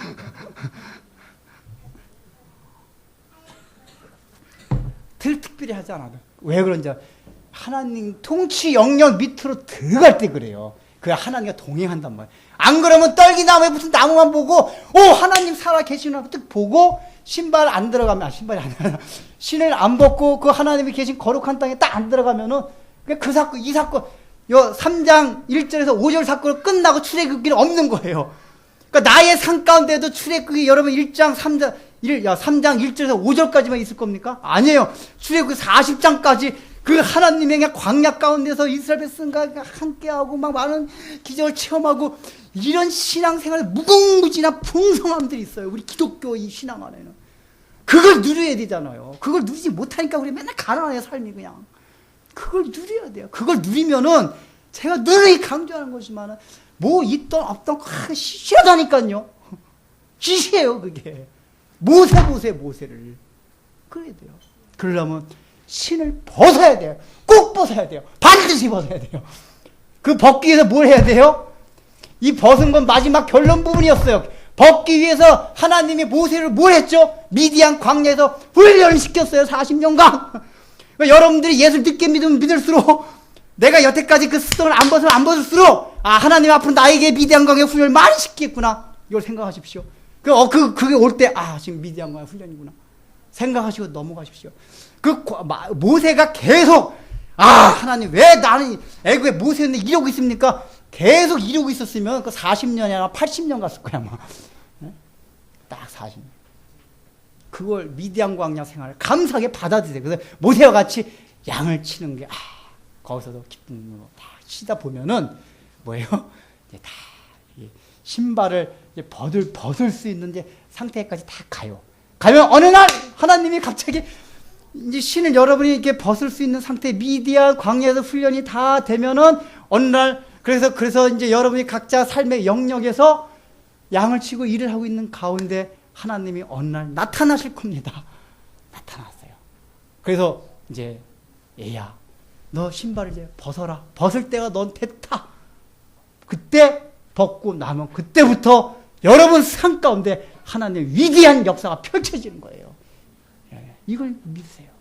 특별히 하지 않아도. 왜 그런지 하나님 통치 영역 밑으로 들어갈 때 그래요. 그 하나님과 동행한단 말이에요. 안 그러면 떨기나무에 무슨 나무만 보고 하나님 살아 계시나 보고 신발 안 들어가면 신발이 안 들어가. 신을 안 벗고 그 하나님이 계신 거룩한 땅에 딱 안 들어가면은 그 사건, 이 사건, 요 3장 1절에서 5절 사건을 끝나고 출애굽기는 없는 거예요. 그러니까 나의 삶 가운데도 출애굽기 여러분 1장 3장 1절에서 5절까지만 있을 겁니까? 아니에요. 출애굽기 40장까지 그 하나님의 광야 가운데서 이스라엘 백성과 함께하고 막 많은 기적을 체험하고 이런 신앙생활에 무궁무진한 풍성함들이 있어요. 우리 기독교 이 신앙 안에는. 그걸 누려야 되잖아요. 그걸 누리지 못하니까 우리 맨날 가난해요, 삶이 그냥. 그걸 누려야 돼요. 그걸 누리면은 제가 늘 강조하는 것이지만은 뭐 있던 없던 시시하다니까요. 시시해요, 그게. 모세를. 그래야 돼요. 그러려면 신을 벗어야 돼요. 꼭 벗어야 돼요. 반드시 벗어야 돼요. 그 벗기 위해서 뭘 해야 돼요? 이 벗은 건 마지막 결론 부분이었어요. 벗기 위해서 하나님이 모세를 뭘 했죠? 미디안 광야에서 훈련을 시켰어요. 40년간. 여러분들이 예수를 늦게 믿으면 믿을수록 내가 여태까지 그 습성을 안 벗을수록 하나님 앞으로 나에게 미디안 광야 훈련을 많이 시키겠구나. 이걸 생각하십시오. 그게 올 때 지금 미디안 광야 훈련이구나. 생각하시고 넘어가십시오. 모세가 계속 하나님 왜 나는 애굽에 모세는 이러고 있습니까? 계속 이러고 있었으면 그 40년이나 80년 갔을 거야 아마. 딱 40년. 그걸 미디안 광야 생활을 감사하게 받아들여요. 그래서 모세와 같이 양을 치는 게 거기서도 기쁨으로 다 치다 보면은 뭐예요? 이제 다 신발을 이제 벗을 수 있는 이제 상태까지 다 가요. 가면 어느 날 하나님이 갑자기 이제 신을 여러분이 이렇게 벗을 수 있는 상태, 미디안 광야에서 훈련이 다 되면은 어느 날 그래서 이제 여러분이 각자 삶의 영역에서 양을 치고 일을 하고 있는 가운데 하나님이 어느 날 나타나실 겁니다. 나타났어요. 그래서 이제 얘야, 너 신발을 이제 벗어라. 벗을 때가 넌 됐다. 그때 벗고 나면 그때부터 여러분 삶 가운데 하나님의 위대한 역사가 펼쳐지는 거예요. 이걸 믿으세요.